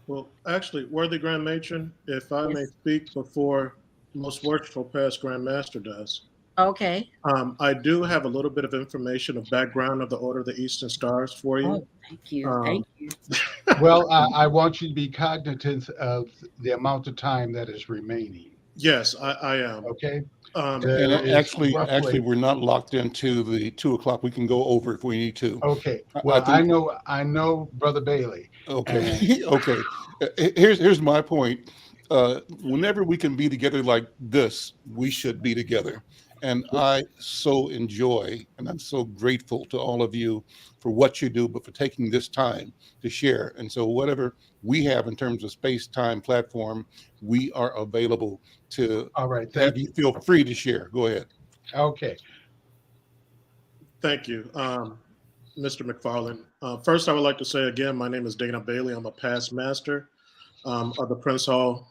Speaker 8: Well, actually, worthy Grand Matron, if I may
Speaker 9: Yes.
Speaker 8: speak before most worshipful past Grand Master does.
Speaker 9: Okay.
Speaker 8: I do have a little bit of information of background of the Order of the Eastern Stars for you.
Speaker 9: Oh, thank you. Thank you.
Speaker 10: Well, I want you to be cognizant of the amount of time that is remaining.
Speaker 8: Yes, I am.
Speaker 10: Okay.
Speaker 1: And
Speaker 10: There is
Speaker 1: actually,
Speaker 10: roughly-
Speaker 1: we're not locked into the 2 o'clock. We can go over if we need to.
Speaker 10: Okay.
Speaker 1: I
Speaker 10: Well,
Speaker 1: think-
Speaker 10: I know, Brother Bailey.
Speaker 1: Okay. Okay. Here's my point. Whenever we can be together like this, we should be together. And I so enjoy, and I'm so grateful to all of you for what you do, but for taking this time to share. And so whatever we have in terms of space, time, platform, we are available to
Speaker 10: All right.
Speaker 1: have you feel free to share. Go ahead.
Speaker 10: Okay.
Speaker 8: Thank you, Mr. McFarlane. First, I would like to say again, my name is Dana Bailey. I'm a past master of the Prince Hall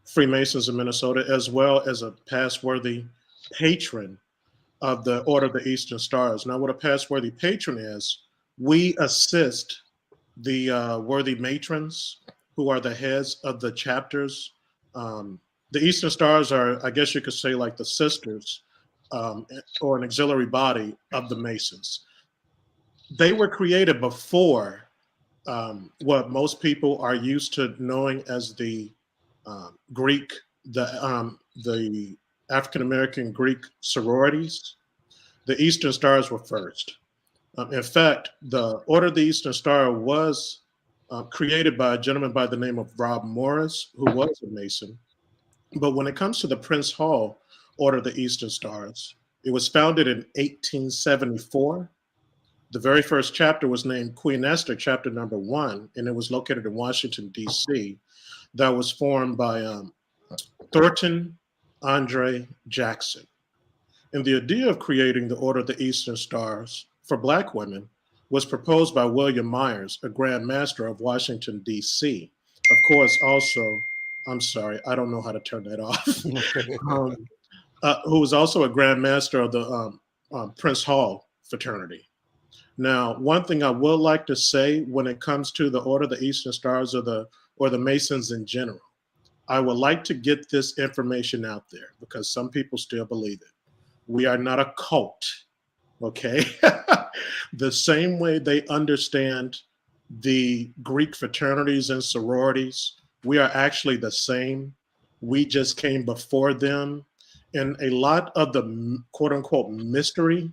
Speaker 8: Freemasons in Minnesota, as well as a past worthy patron of the Order of the Eastern Stars. Now, what a past worthy patron is, we assist the worthy matrons who are the heads of the chapters. The Eastern Stars are, I guess you could say, like the sisters or an auxiliary body of the Masons. They were created before what most people are used to knowing as the Greek, the African American Greek sororities. The Eastern Stars were first. In fact, the Order of the Eastern Star was created by a gentleman by the name of Rob Morris, who was a Mason. But when it comes to the Prince Hall Order of the Eastern Stars, it was founded in 1874. The very first chapter was named Queen Esther, chapter number 1, and it was located in Washington, D.C. That was formed by Thornton Andre Jackson. And the idea of creating the Order of the Eastern Stars for Black women was proposed by William Myers, a Grand Master of Washington, D.C. Of course, also, I'm sorry, I don't know how to turn that off, who was also a Grand Master of the Prince Hall fraternity. Now, one thing I would like to say when it comes to the Order of the Eastern Stars or the Masons in general, I would like to get this information out there because some people still believe it. We are not a cult, okay? The same way they understand the Greek fraternities and sororities, we are actually the same. We just came before them. And a lot of the quote unquote mystery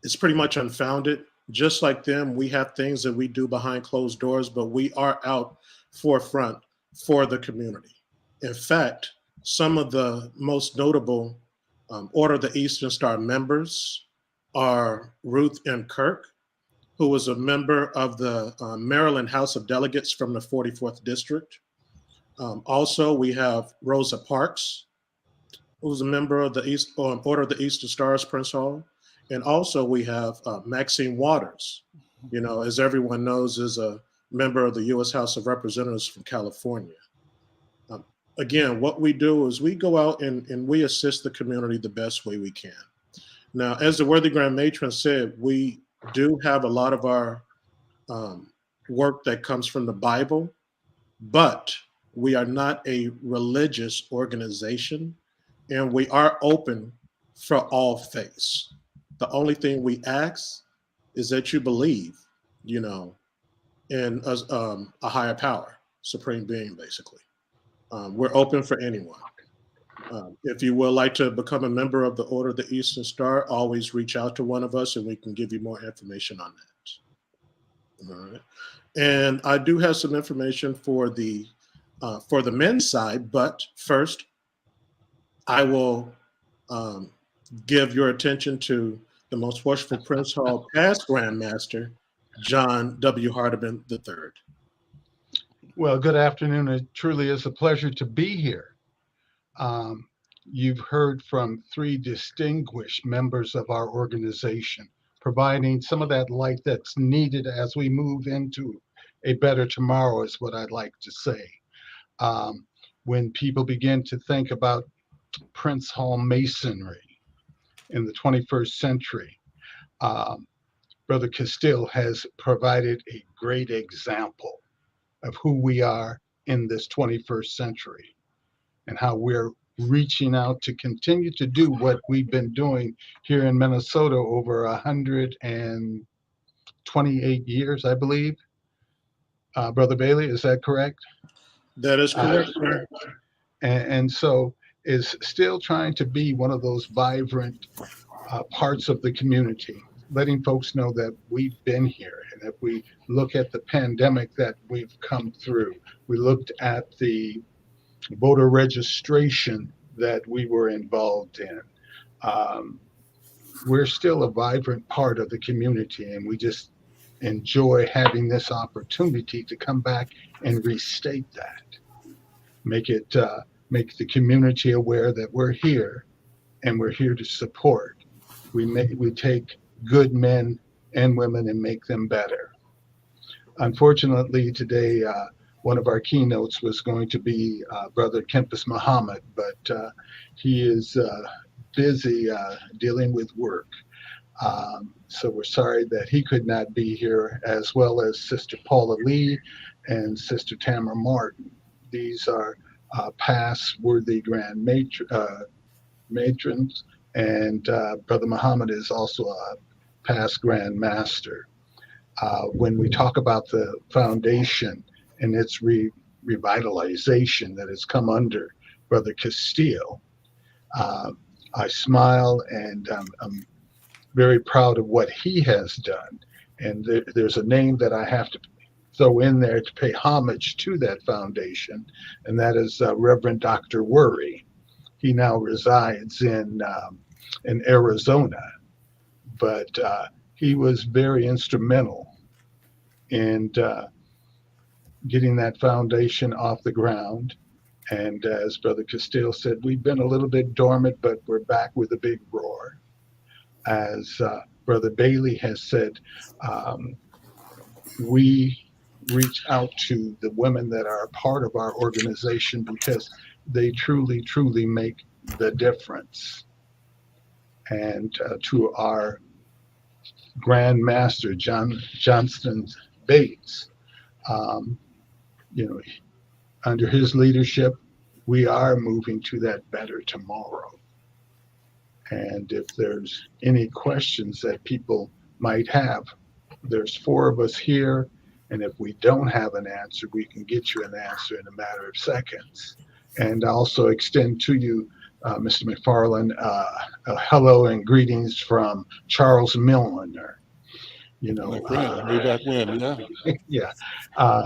Speaker 8: is pretty much unfounded. Just like them, we have things that we do behind closed doors, but we are out forefront for the community. In fact, some of the most notable Order of the Eastern Star members are Ruth M. Kirk, who was a member of the Maryland House of Delegates from the 44th District. Also, we have Rosa Parks, who's a member of the Order of the Eastern Stars, Prince Hall. And also we have Maxine Waters, you know, as everyone knows, is a member of the U.S. House of Representatives from California. Again, what we do is we go out and we assist the community the best way we can. Now, as the worthy Grand Matron said, we do have a lot of our work that comes from the Bible, but we are not a religious organization, and we are open for all faiths. The only thing we ask is that you believe, you know, in a higher power, supreme being, basically. We're open for anyone. If you would like to become a member of the Order of the Eastern Star, always reach out to one of us and we can give you more information on that. All right. And I do have some information for the for the men's side. But first, I will give your attention to the most worshipful Prince Hall past Grand Master, John W. Hardiman III.
Speaker 10: Well, good afternoon. It truly is a pleasure to be here. You've heard from three distinguished members of our organization, providing some of that light that's needed as we move into a better tomorrow, is what I'd like to say. When people begin to think about Prince Hall masonry in the 21st century, Brother Castile has provided a great example of who we are in this 21st century and how we're reaching out to continue to do what we've been doing here in Minnesota over 128 years, I believe. Brother Bailey, is that correct?
Speaker 8: That is correct, sir.
Speaker 10: And so is still trying to be one of those vibrant parts of the community, letting folks know that we've been here. And if we look at the pandemic that we've come through, we looked at the voter registration that we were involved in. We're still a vibrant part of the community, and we just enjoy having this opportunity to come back and restate that, make the community aware that we're here and we're here to support. We take good men and women and make them better. Unfortunately, today, one of our keynotes was going to be Brother Kempis Muhammad, but he is busy dealing with work. So we're sorry that he could not be here, as well as Sister Paula Lee and Sister Tamara Martin. These are past worthy grand matrons, and Brother Muhammad is also a past grand master. When we talk about the foundation and its revitalization that has come under Brother Castile, I smile, and I'm very proud of what he has done. And there's a name that I have to throw in there to pay homage to that foundation, and that is Reverend Dr. Worry. He now resides in Arizona, but he was very instrumental in getting that foundation off the ground. And as Brother Castile said, we've been a little bit dormant, but we're back with a big roar. As Brother Bailey has said, we reach out to the women that are a part of our organization because they truly, truly make the difference. And to our Grand Master, Johnston Bates, under his leadership, we are moving to that better tomorrow. And if there's any questions that people might have, there's 4 of us here. And if we don't have an answer, we can get you an answer in a matter of seconds. And also extend to you, Mr. McFarlane, a hello and greetings from Charles Milliner.
Speaker 1: My friend, way back when, yeah.
Speaker 10: Yeah.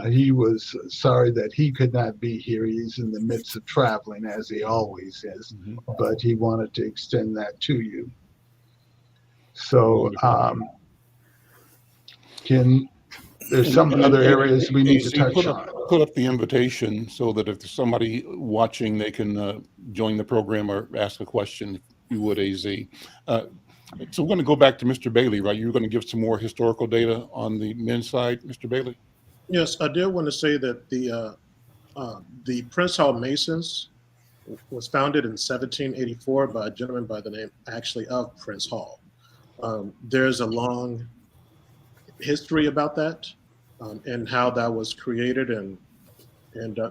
Speaker 10: He was sorry that he could not be here. He's in the midst of traveling, as he always is, but he wanted to extend that to you. So there's some other areas we need to touch on.
Speaker 1: Put up the invitation so that if there's somebody watching, they can join the program or ask a question, if you would, AZ. So we're going to go back to Mr. Bailey, right? You're going to give some more historical data on the men's side, Mr. Bailey?
Speaker 8: Yes, I did want to say that the Prince Hall Masons was founded in 1784 by a gentleman by the name actually of Prince Hall. There's a long history about that and how that was created, and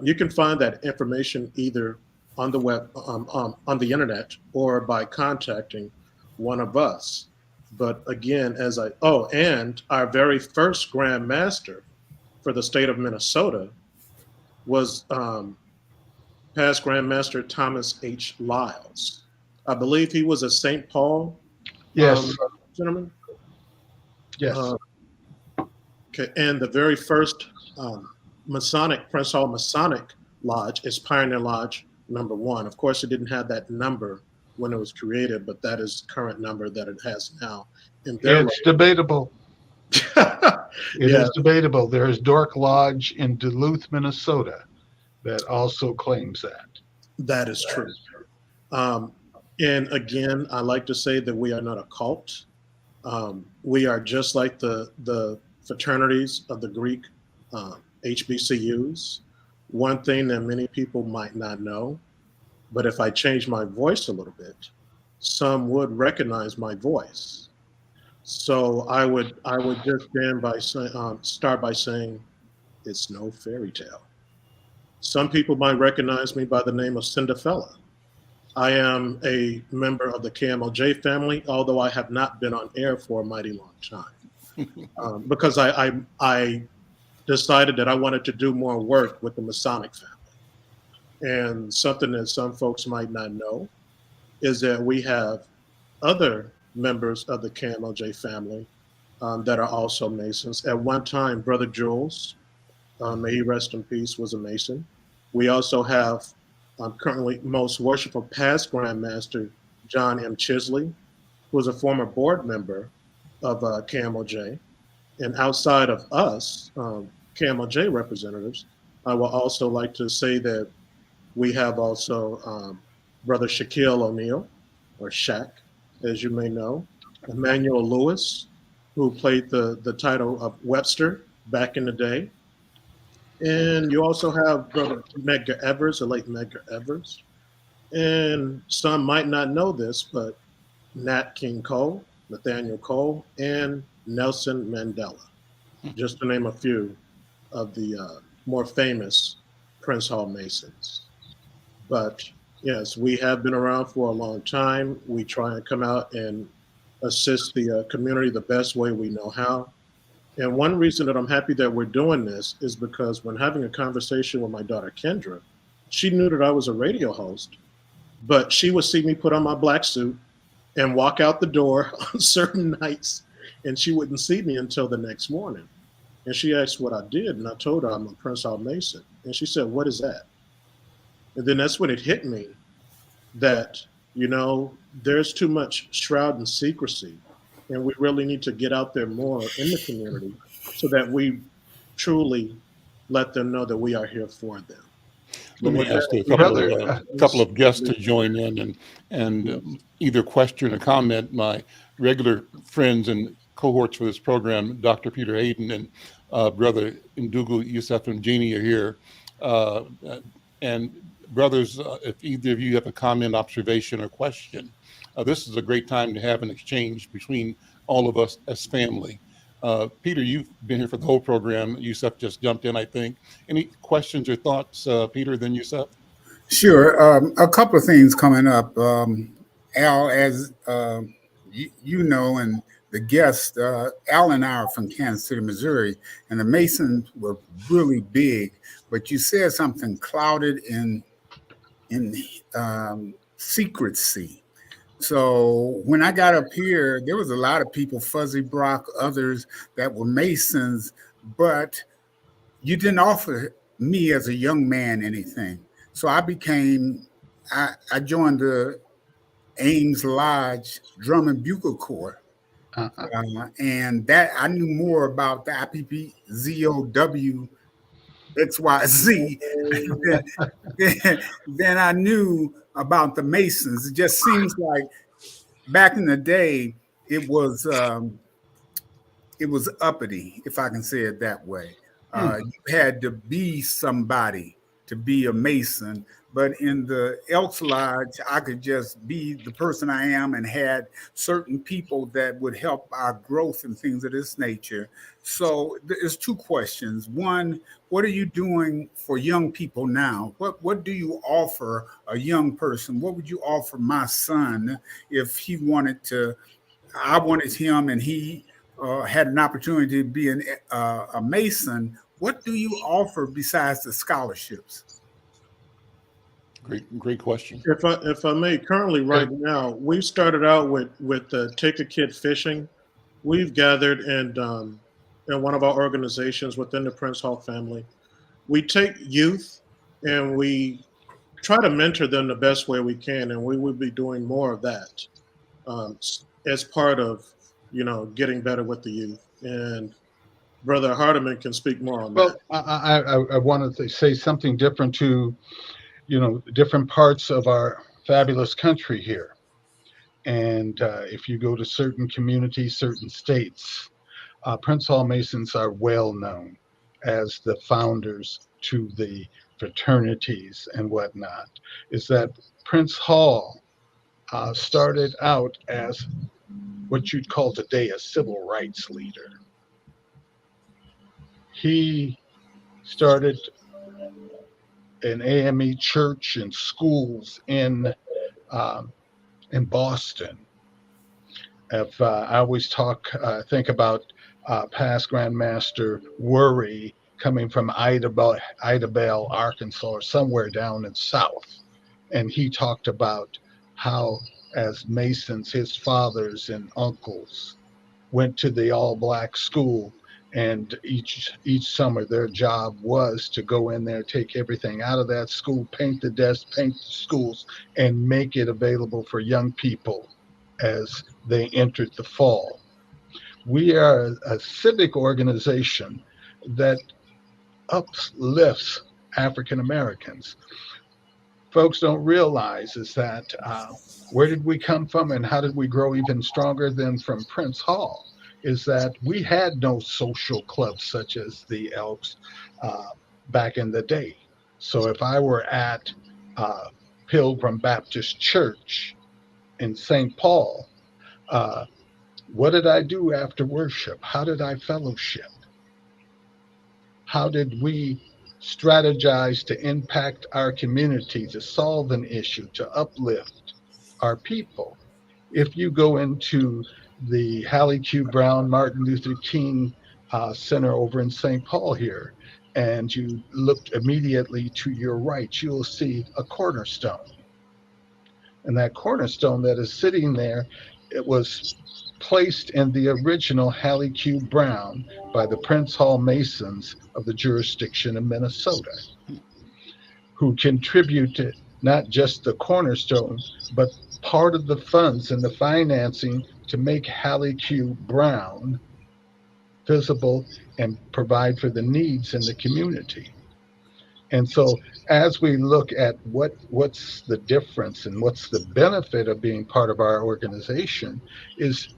Speaker 8: you can find that information either on the web, on the internet, or by contacting one of us. But again, and our very first Grand Master for the state of Minnesota was past Grand Master Thomas H. Lyles. I believe he was a St. Paul gentleman.
Speaker 10: Yes.
Speaker 8: Okay, and the very first Prince Hall Masonic Lodge is Pioneer Lodge number 1. Of course, it didn't have that number when it was created, but that is the current number that it has now. And
Speaker 10: It's debatable. It
Speaker 8: yeah,
Speaker 10: is debatable. There is Dork Lodge in Duluth, Minnesota, that also claims that.
Speaker 8: that is true. And again, I like to say that we are not a cult. We are just like the fraternities of the Greek HBCUs. One thing that many people might not know, but if I change my voice a little bit, some would recognize my voice. So I would just start by saying it's no fairy tale. Some people might recognize me by the name of Cinderfella. I am a member of the KMOJ family, although I have not been on air for a mighty long time, because I decided that I wanted to do more work with the Masonic family. And something that some folks might not know is that we have other members of the KMOJ family that are also Masons. At one time, Brother Jules, may he rest in peace, was a Mason. We also have currently most worshipful past Grand Master John M. Chisley, who was a former board member of KMOJ. And outside of us, KMOJ representatives, I will also like to say that we have also Brother Shaquille O'Neal, or Shaq, as you may know, Emmanuel Lewis, who played the title of Webster back in the day. And you also have Brother Medgar Evers, the late Medgar Evers. And some might not know this, but Nat King Cole, Nathaniel Cole, and Nelson Mandela, just to name a few of the more famous Prince Hall Masons. But yes, we have been around for a long time. We try and come out and assist the community the best way we know how. And one reason that I'm happy that we're doing this is because when having a conversation with my daughter Kendra, she knew that I was a radio host, but she would see me put on my black suit and walk out the door on certain nights, and she wouldn't see me until the next morning. And she asked what I did, and I told her I'm a Prince Hall Mason. And she said, "What is that?" And then that's when it hit me that, there's too much shroud and secrecy, and we really need to get out there more in the community so that we truly let them know that we are here for them.
Speaker 1: Let me ask a couple of guests to join in and either question or comment. My regular friends and cohorts for this program, Dr. Peter Hayden and Brother Ndugu Yusef Mgeni are here. And brothers, if either of you have a comment, observation, or question, this is a great time to have an exchange between all of us as family. Peter, you've been here for the whole program. Yusef just jumped in, I think. Any questions or thoughts, Peter, then Yusef?
Speaker 11: Sure. A couple of things coming up. Al, as you know, and the guest, Al and I are from Kansas City, Missouri, and the Masons were really big, but you said something clouded in secrecy. So when I got up here, there was a lot of people, Fuzzy Brock, others that were Masons, but you didn't offer me as a young man anything. So I joined the Ames Lodge Drum and Bugle Corps. And that I knew more about the IPPZOW XYZ than I knew about the Masons. It just seems like back in the day, it was uppity, if I can say it that way. You had to be somebody to be a Mason, but in the Elks Lodge, I could just be the person I am and had certain people that would help our growth and things of this nature. So there's two questions. One, what are you doing for young people now? What do you offer a young person? What would you offer my son if he wanted to? I wanted him and he had an opportunity to be a Mason. What do you offer besides the scholarships?
Speaker 1: Great question.
Speaker 8: If I may, currently right now, we started out with Take a Kid Fishing. We've gathered in one of our organizations within the Prince Hall family. We take youth and we try to mentor them the best way we can, and we will be doing more of that as part of, getting better with the youth. And Brother Hardiman can speak more on
Speaker 10: Well,
Speaker 8: that.
Speaker 10: I wanted to say something different to, different parts of our fabulous country here. And if you go to certain communities, certain states, Prince Hall Masons are well known as the founders to the fraternities and whatnot. Is that Prince Hall started out as what you'd call today a civil rights leader. He started an AME church and schools in Boston. If I always think about past Grandmaster Worry coming from Idabel, Arkansas, or somewhere down in South, and he talked about how, as Masons, his fathers and uncles went to the all-black school, and each summer their job was to go in there, take everything out of that school, paint the desks, paint the schools, and make it available for young people as they entered the fall. We are a civic organization that uplifts African Americans. Folks don't realize is that where did we come from and how did we grow even stronger than from Prince Hall? Is that we had no social clubs such as the Elks back in the day. So if I were at Pilgrim Baptist Church in St. Paul, what did I do after worship? How did I fellowship? How did we strategize to impact our community, to solve an issue, to uplift our people? If you go into the Hallie Q. Brown Martin Luther King Center over in St. Paul here, and you look immediately to your right, you'll see a cornerstone. And that cornerstone that is sitting there, it was placed in the original Hallie Q. Brown by the Prince Hall Masons of the jurisdiction of Minnesota, who contributed not just the cornerstone, but part of the funds and the financing to make Hallie Q. Brown visible and provide for the needs in the community. And so as we look at what's the difference and what's the benefit of being part of our organization is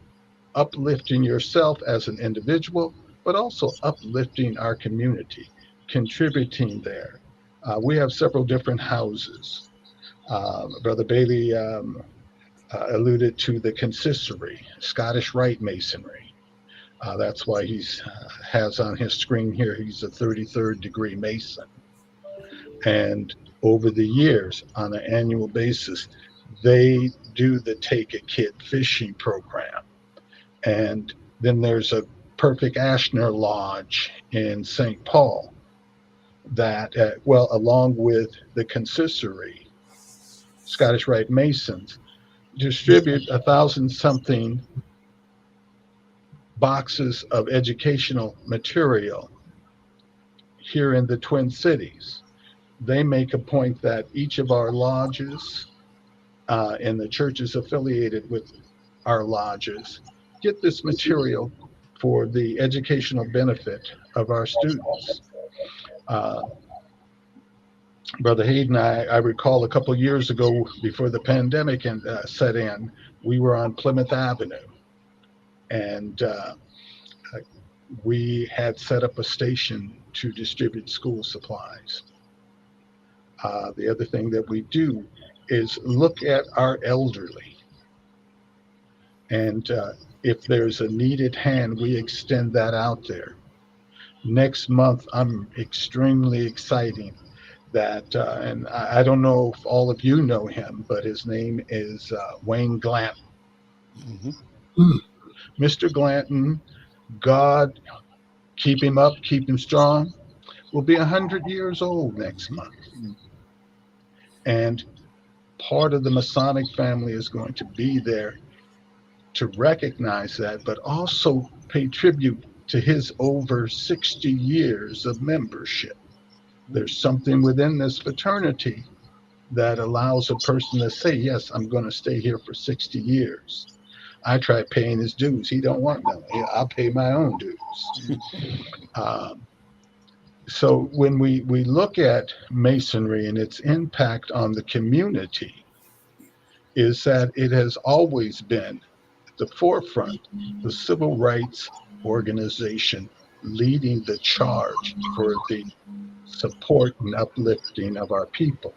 Speaker 10: uplifting yourself as an individual, but also uplifting our community, contributing there. We have several different houses. Brother Bailey alluded to the consistory, Scottish Rite Masonry. That's why he's has on his screen here, he's a 33rd degree Mason. And over the years, on an annual basis, they do the Take a Kid fishing program. And then there's a Perfect Ashner Lodge in St. Paul that, along with the consistory, Scottish Rite Masons, distribute 1,000-something boxes of educational material here in the Twin Cities. They make a point that each of our lodges and the churches affiliated with our lodges get this material for the educational benefit of our students. Brother Hayden, I recall a couple of years ago before the pandemic set in, we were on Plymouth Avenue, and we had set up a station to distribute school supplies. The other thing that we do is look at our elderly. And if there's a needed hand, we extend that out there. Next month, I'm extremely excited that, and I don't know if all of you know him, but his name is Wayne Glanton. Mm-hmm. Mr. Glanton, God, keep him up, keep him strong, will be 100 years old next month. And part of the Masonic family is going to be there to recognize that, but also pay tribute to his over 60 years of membership. There's something within this fraternity that allows a person to say, yes, I'm going to stay here for 60 years. I tried paying his dues. He don't want none. I'll pay my own dues. So when we look at Masonry and its impact on the community, is that it has always been at the forefront, the civil rights organization leading the charge for the support and uplifting of our people.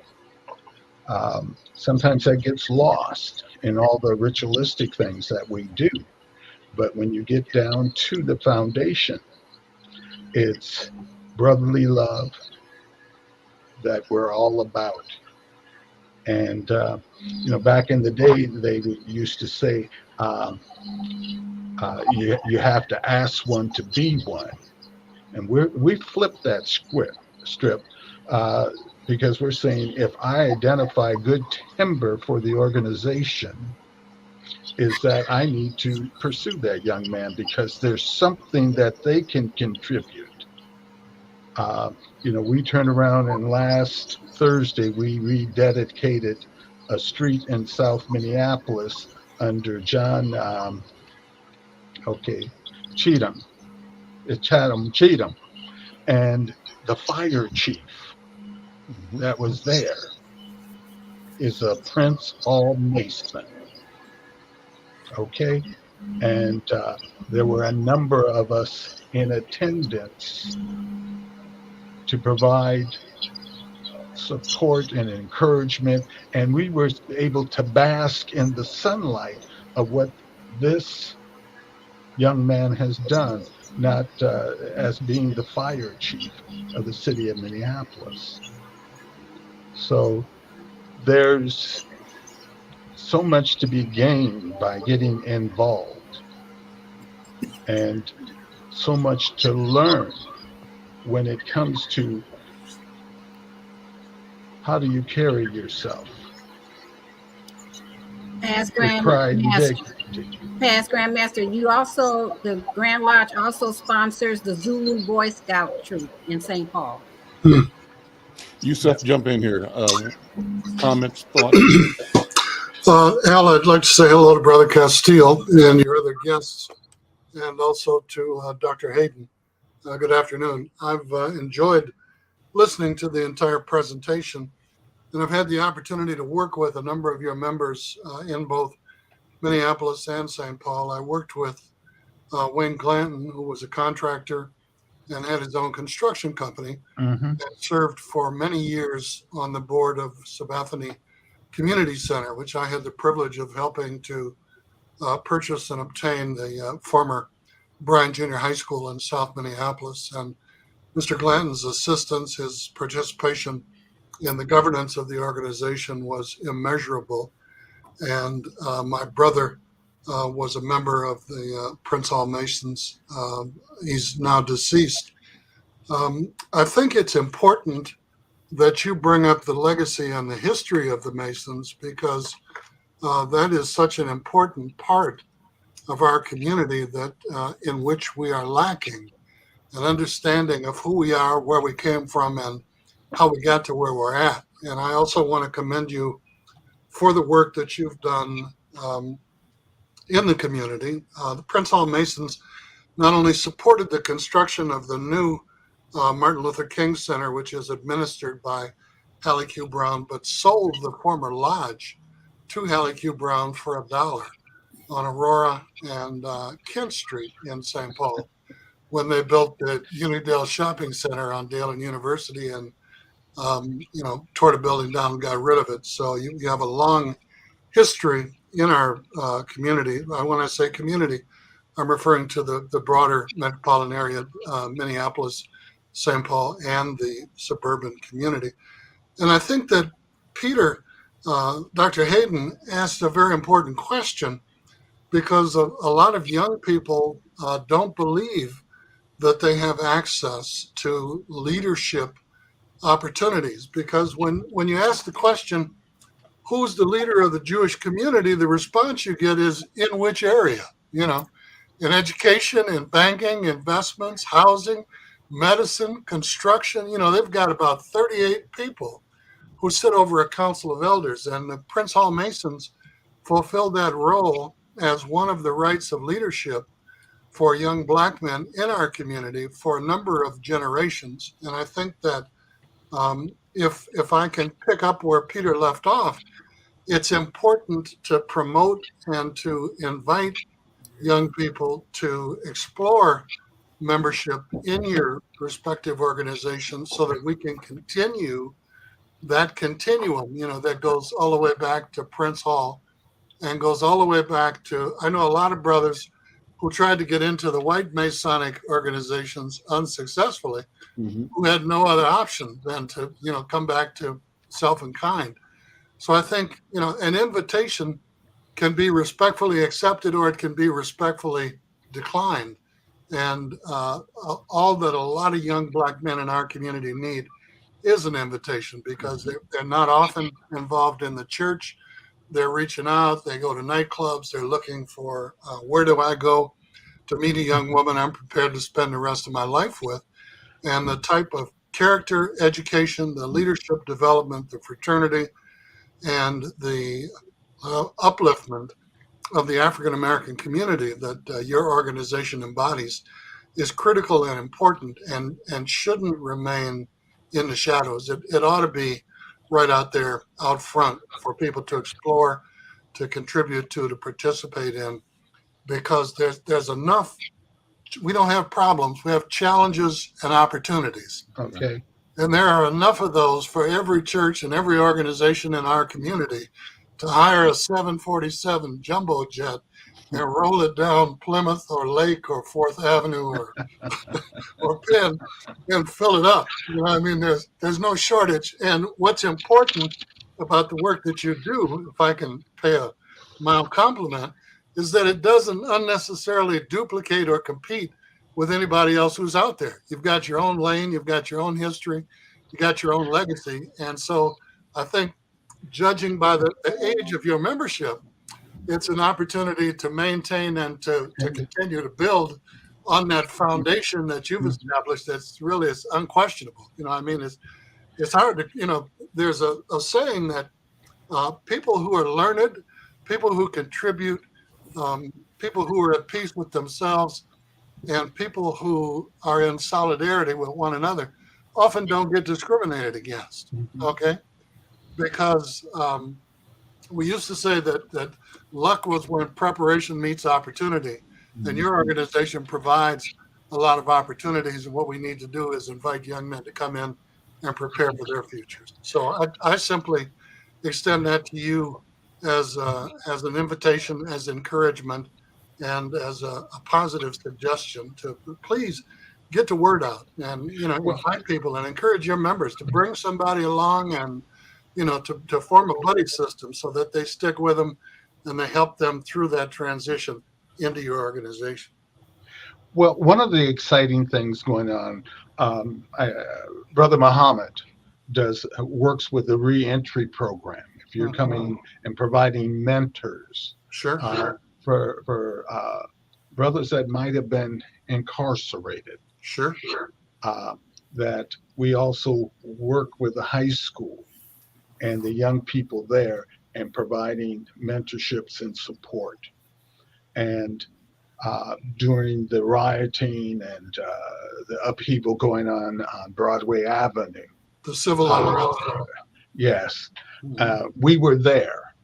Speaker 10: Sometimes that gets lost in all the ritualistic things that we do. But when you get down to the foundation, it's brotherly love that we're all about. And, back in the day, they used to say, you have to ask one to be one. And we flipped that strip because we're saying if I identify good timber for the organization, is that I need to pursue that young man because there's something that they can contribute. We turned around and last Thursday, we rededicated a street in South Minneapolis under John, Cheatham, and the fire chief that was there is a Prince Hall Mason. Okay. And there were a number of us in attendance to provide support and encouragement. And we were able to bask in the sunlight of what this young man has done, not as being the fire chief of the city of Minneapolis. So there's so much to be gained by getting involved and so much to learn when it comes to how do you carry yourself.
Speaker 9: Past Grandmaster, you also, the Grand Lodge also sponsors the Zulu Boy Scout troop in St. Paul.
Speaker 1: Yusef, jump in here. Comments, thoughts?
Speaker 12: Al, I'd like to say hello to Brother Castile and your other guests, and also to Dr. Hayden. Good afternoon. I've enjoyed listening to the entire presentation, and I've had the opportunity to work with a number of your members in both Minneapolis and St. Paul. I worked with Wayne Glanton, who was a contractor and had his own construction company, and served for many years on the board of Sabathani Community Center, which I had the privilege of helping to purchase and obtain the former Bryan Junior High School in South Minneapolis. And Mr. Glanton's assistance, his participation in the governance of the organization was immeasurable. And my brother was a member of the Prince Hall Masons. He's now deceased. I think it's important that you bring up the legacy and the history of the Masons, because that is such an important part of our community that in which we are lacking an understanding of who we are, where we came from, and how we got to where we're at. And I also want to commend you for the work that you've done in the community. The Prince Hall Masons not only supported the construction of the new Martin Luther King Center, which is administered by Hallie Q. Brown, but sold the former lodge to Hallie Q. Brown for $1 on Aurora and Kent Street in St. Paul when they built the Unidale Shopping Center on Dale and University and, tore the building down and got rid of it. So you have a long history in our community. When I say community, I'm referring to the broader metropolitan area, Minneapolis, St. Paul, and the suburban community. And I think that Peter, Dr. Hayden, asked a very important question, because a lot of young people don't believe that they have access to leadership opportunities. Because when you ask the question, who's the leader of the Jewish community, the response you get is, in which area? In education, in banking, investments, housing, medicine, construction. They've got about 38 people who sit over a council of elders, and the Prince Hall Masons fulfill that role as one of the rights of leadership for young Black men in our community for a number of generations. And I think that if I can pick up where Peter left off, it's important to promote and to invite young people to explore membership in your respective organizations so that we can continue that continuum, that goes all the way back to Prince Hall and goes all the way back to, I know a lot of brothers who tried to get into the white Masonic organizations unsuccessfully, who had no other option than to, come back to self and kind. So I think, an invitation can be respectfully accepted or it can be respectfully declined. And all that a lot of young Black men in our community need is an invitation, because they're not often involved in the church. They're reaching out. They go to nightclubs. They're looking for where do I go to meet a young woman I'm prepared to spend the rest of my life with. And the type of character education, the leadership development, the fraternity, and the upliftment of the African American community that your organization embodies is critical and important, and shouldn't remain in the shadows. It ought to be right out there, out front, for people to explore, to contribute to participate in, because there's enough. We don't have problems. We have challenges and opportunities.
Speaker 10: Okay.
Speaker 12: And there are enough of those for every church and every organization in our community to hire a 747 jumbo jet and roll it down Plymouth or Lake or 4th Avenue or Penn and fill it up. There's no shortage. And what's important about the work that you do, if I can pay a mild compliment, is that it doesn't unnecessarily duplicate or compete with anybody else who's out there. You've got your own lane, you've got your own history, you got your own legacy. And so I think, judging by the age of your membership, it's an opportunity to maintain and to continue to build on that foundation that you've established. That's really, it's unquestionable. It's hard to, there's a saying that people who are learned, people who contribute, people who are at peace with themselves, and people who are in solidarity with one another often don't get discriminated against, okay? Because we used to say that luck was when preparation meets opportunity, and your organization provides a lot of opportunities, and what we need to do is invite young men to come in and prepare for their futures. So I simply extend that to you as an invitation, as encouragement, and as a positive suggestion to please get the word out and, invite people and encourage your members to bring somebody along and, to form a buddy system so that they stick with them and they help them through that transition into your organization.
Speaker 10: Well, one of the exciting things going on, Brother Muhammad works with the reentry program. If you're coming and providing mentors,
Speaker 12: sure,
Speaker 10: for brothers that might have been incarcerated,
Speaker 12: sure,
Speaker 10: that we also work with the high school and the young people there and providing mentorships and support. And during the rioting and the upheaval going on Broadway Avenue,
Speaker 12: the civil unrest,
Speaker 10: yes, we were there.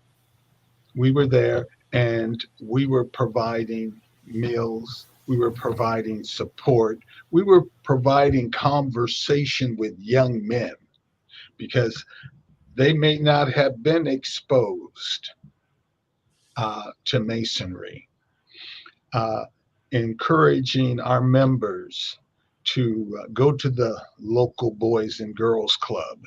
Speaker 10: We were there, and we were providing meals. We were providing support. We were providing conversation with young men, because they may not have been exposed to Masonry. Encouraging our members to go to the local Boys and Girls Club.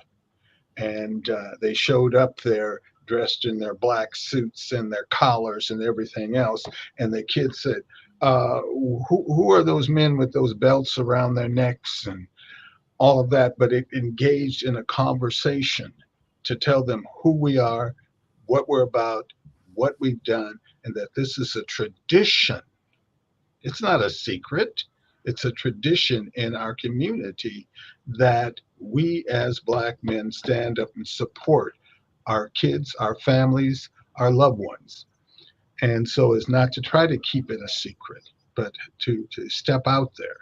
Speaker 10: And they showed up there dressed in their black suits and their collars and everything else. And the kids said, who are those men with those belts around their necks and all of that? But it engaged in a conversation to tell them who we are, what we're about, what we've done, and that this is a tradition. It's not a secret. It's a tradition in our community that we as Black men stand up and support our kids, our families, our loved ones. And so it's not to try to keep it a secret, but to step out there.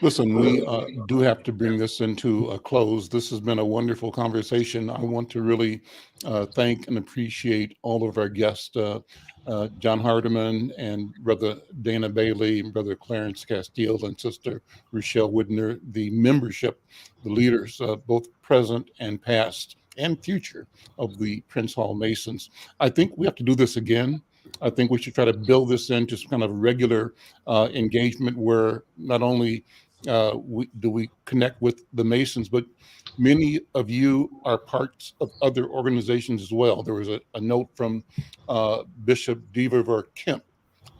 Speaker 1: Listen, we do have to bring this into a close. This has been a wonderful conversation. I want to really thank and appreciate all of our guests, John Hardiman and Brother Dana Bailey, Brother Clarence Castile, and Sister Rochelle Widner, the membership, the leaders, both present and past and future of the Prince Hall Masons. I think we have to do this again. I think we should try to build this into some kind of regular engagement where not only we connect with the Masons, but many of you are parts of other organizations as well. There was a note from Bishop Deaver Kemp,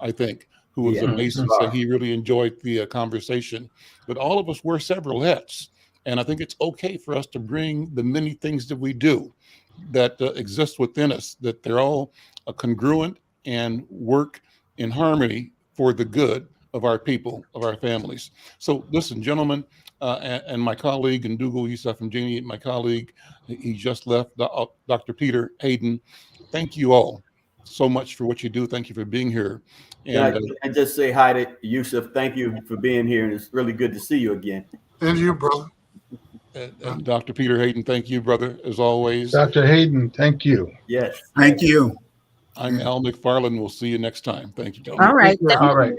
Speaker 1: I think, who was a Mason, said he really enjoyed the conversation. But all of us wear several hats. And I think it's okay for us to bring the many things that we do that exist within us, that they're all congruent and work in harmony for the good of our people, of our families. So listen, gentlemen, and my colleague and Dougal Yusef Mgeni, my colleague, he just left, Dr. Peter Hayden. Thank you all so much for what you do. Thank you for being here. And
Speaker 7: I just say hi to Yusef. Thank you for being here. And it's really good to see you again.
Speaker 12: And you, brother.
Speaker 1: And Dr. Peter Hayden, thank you, brother, as always.
Speaker 10: Dr. Hayden, thank you.
Speaker 7: Yes.
Speaker 11: Thank you.
Speaker 1: I'm Al McFarlane. We'll see you next time. Thank you, gentlemen.
Speaker 9: All right.
Speaker 10: All right.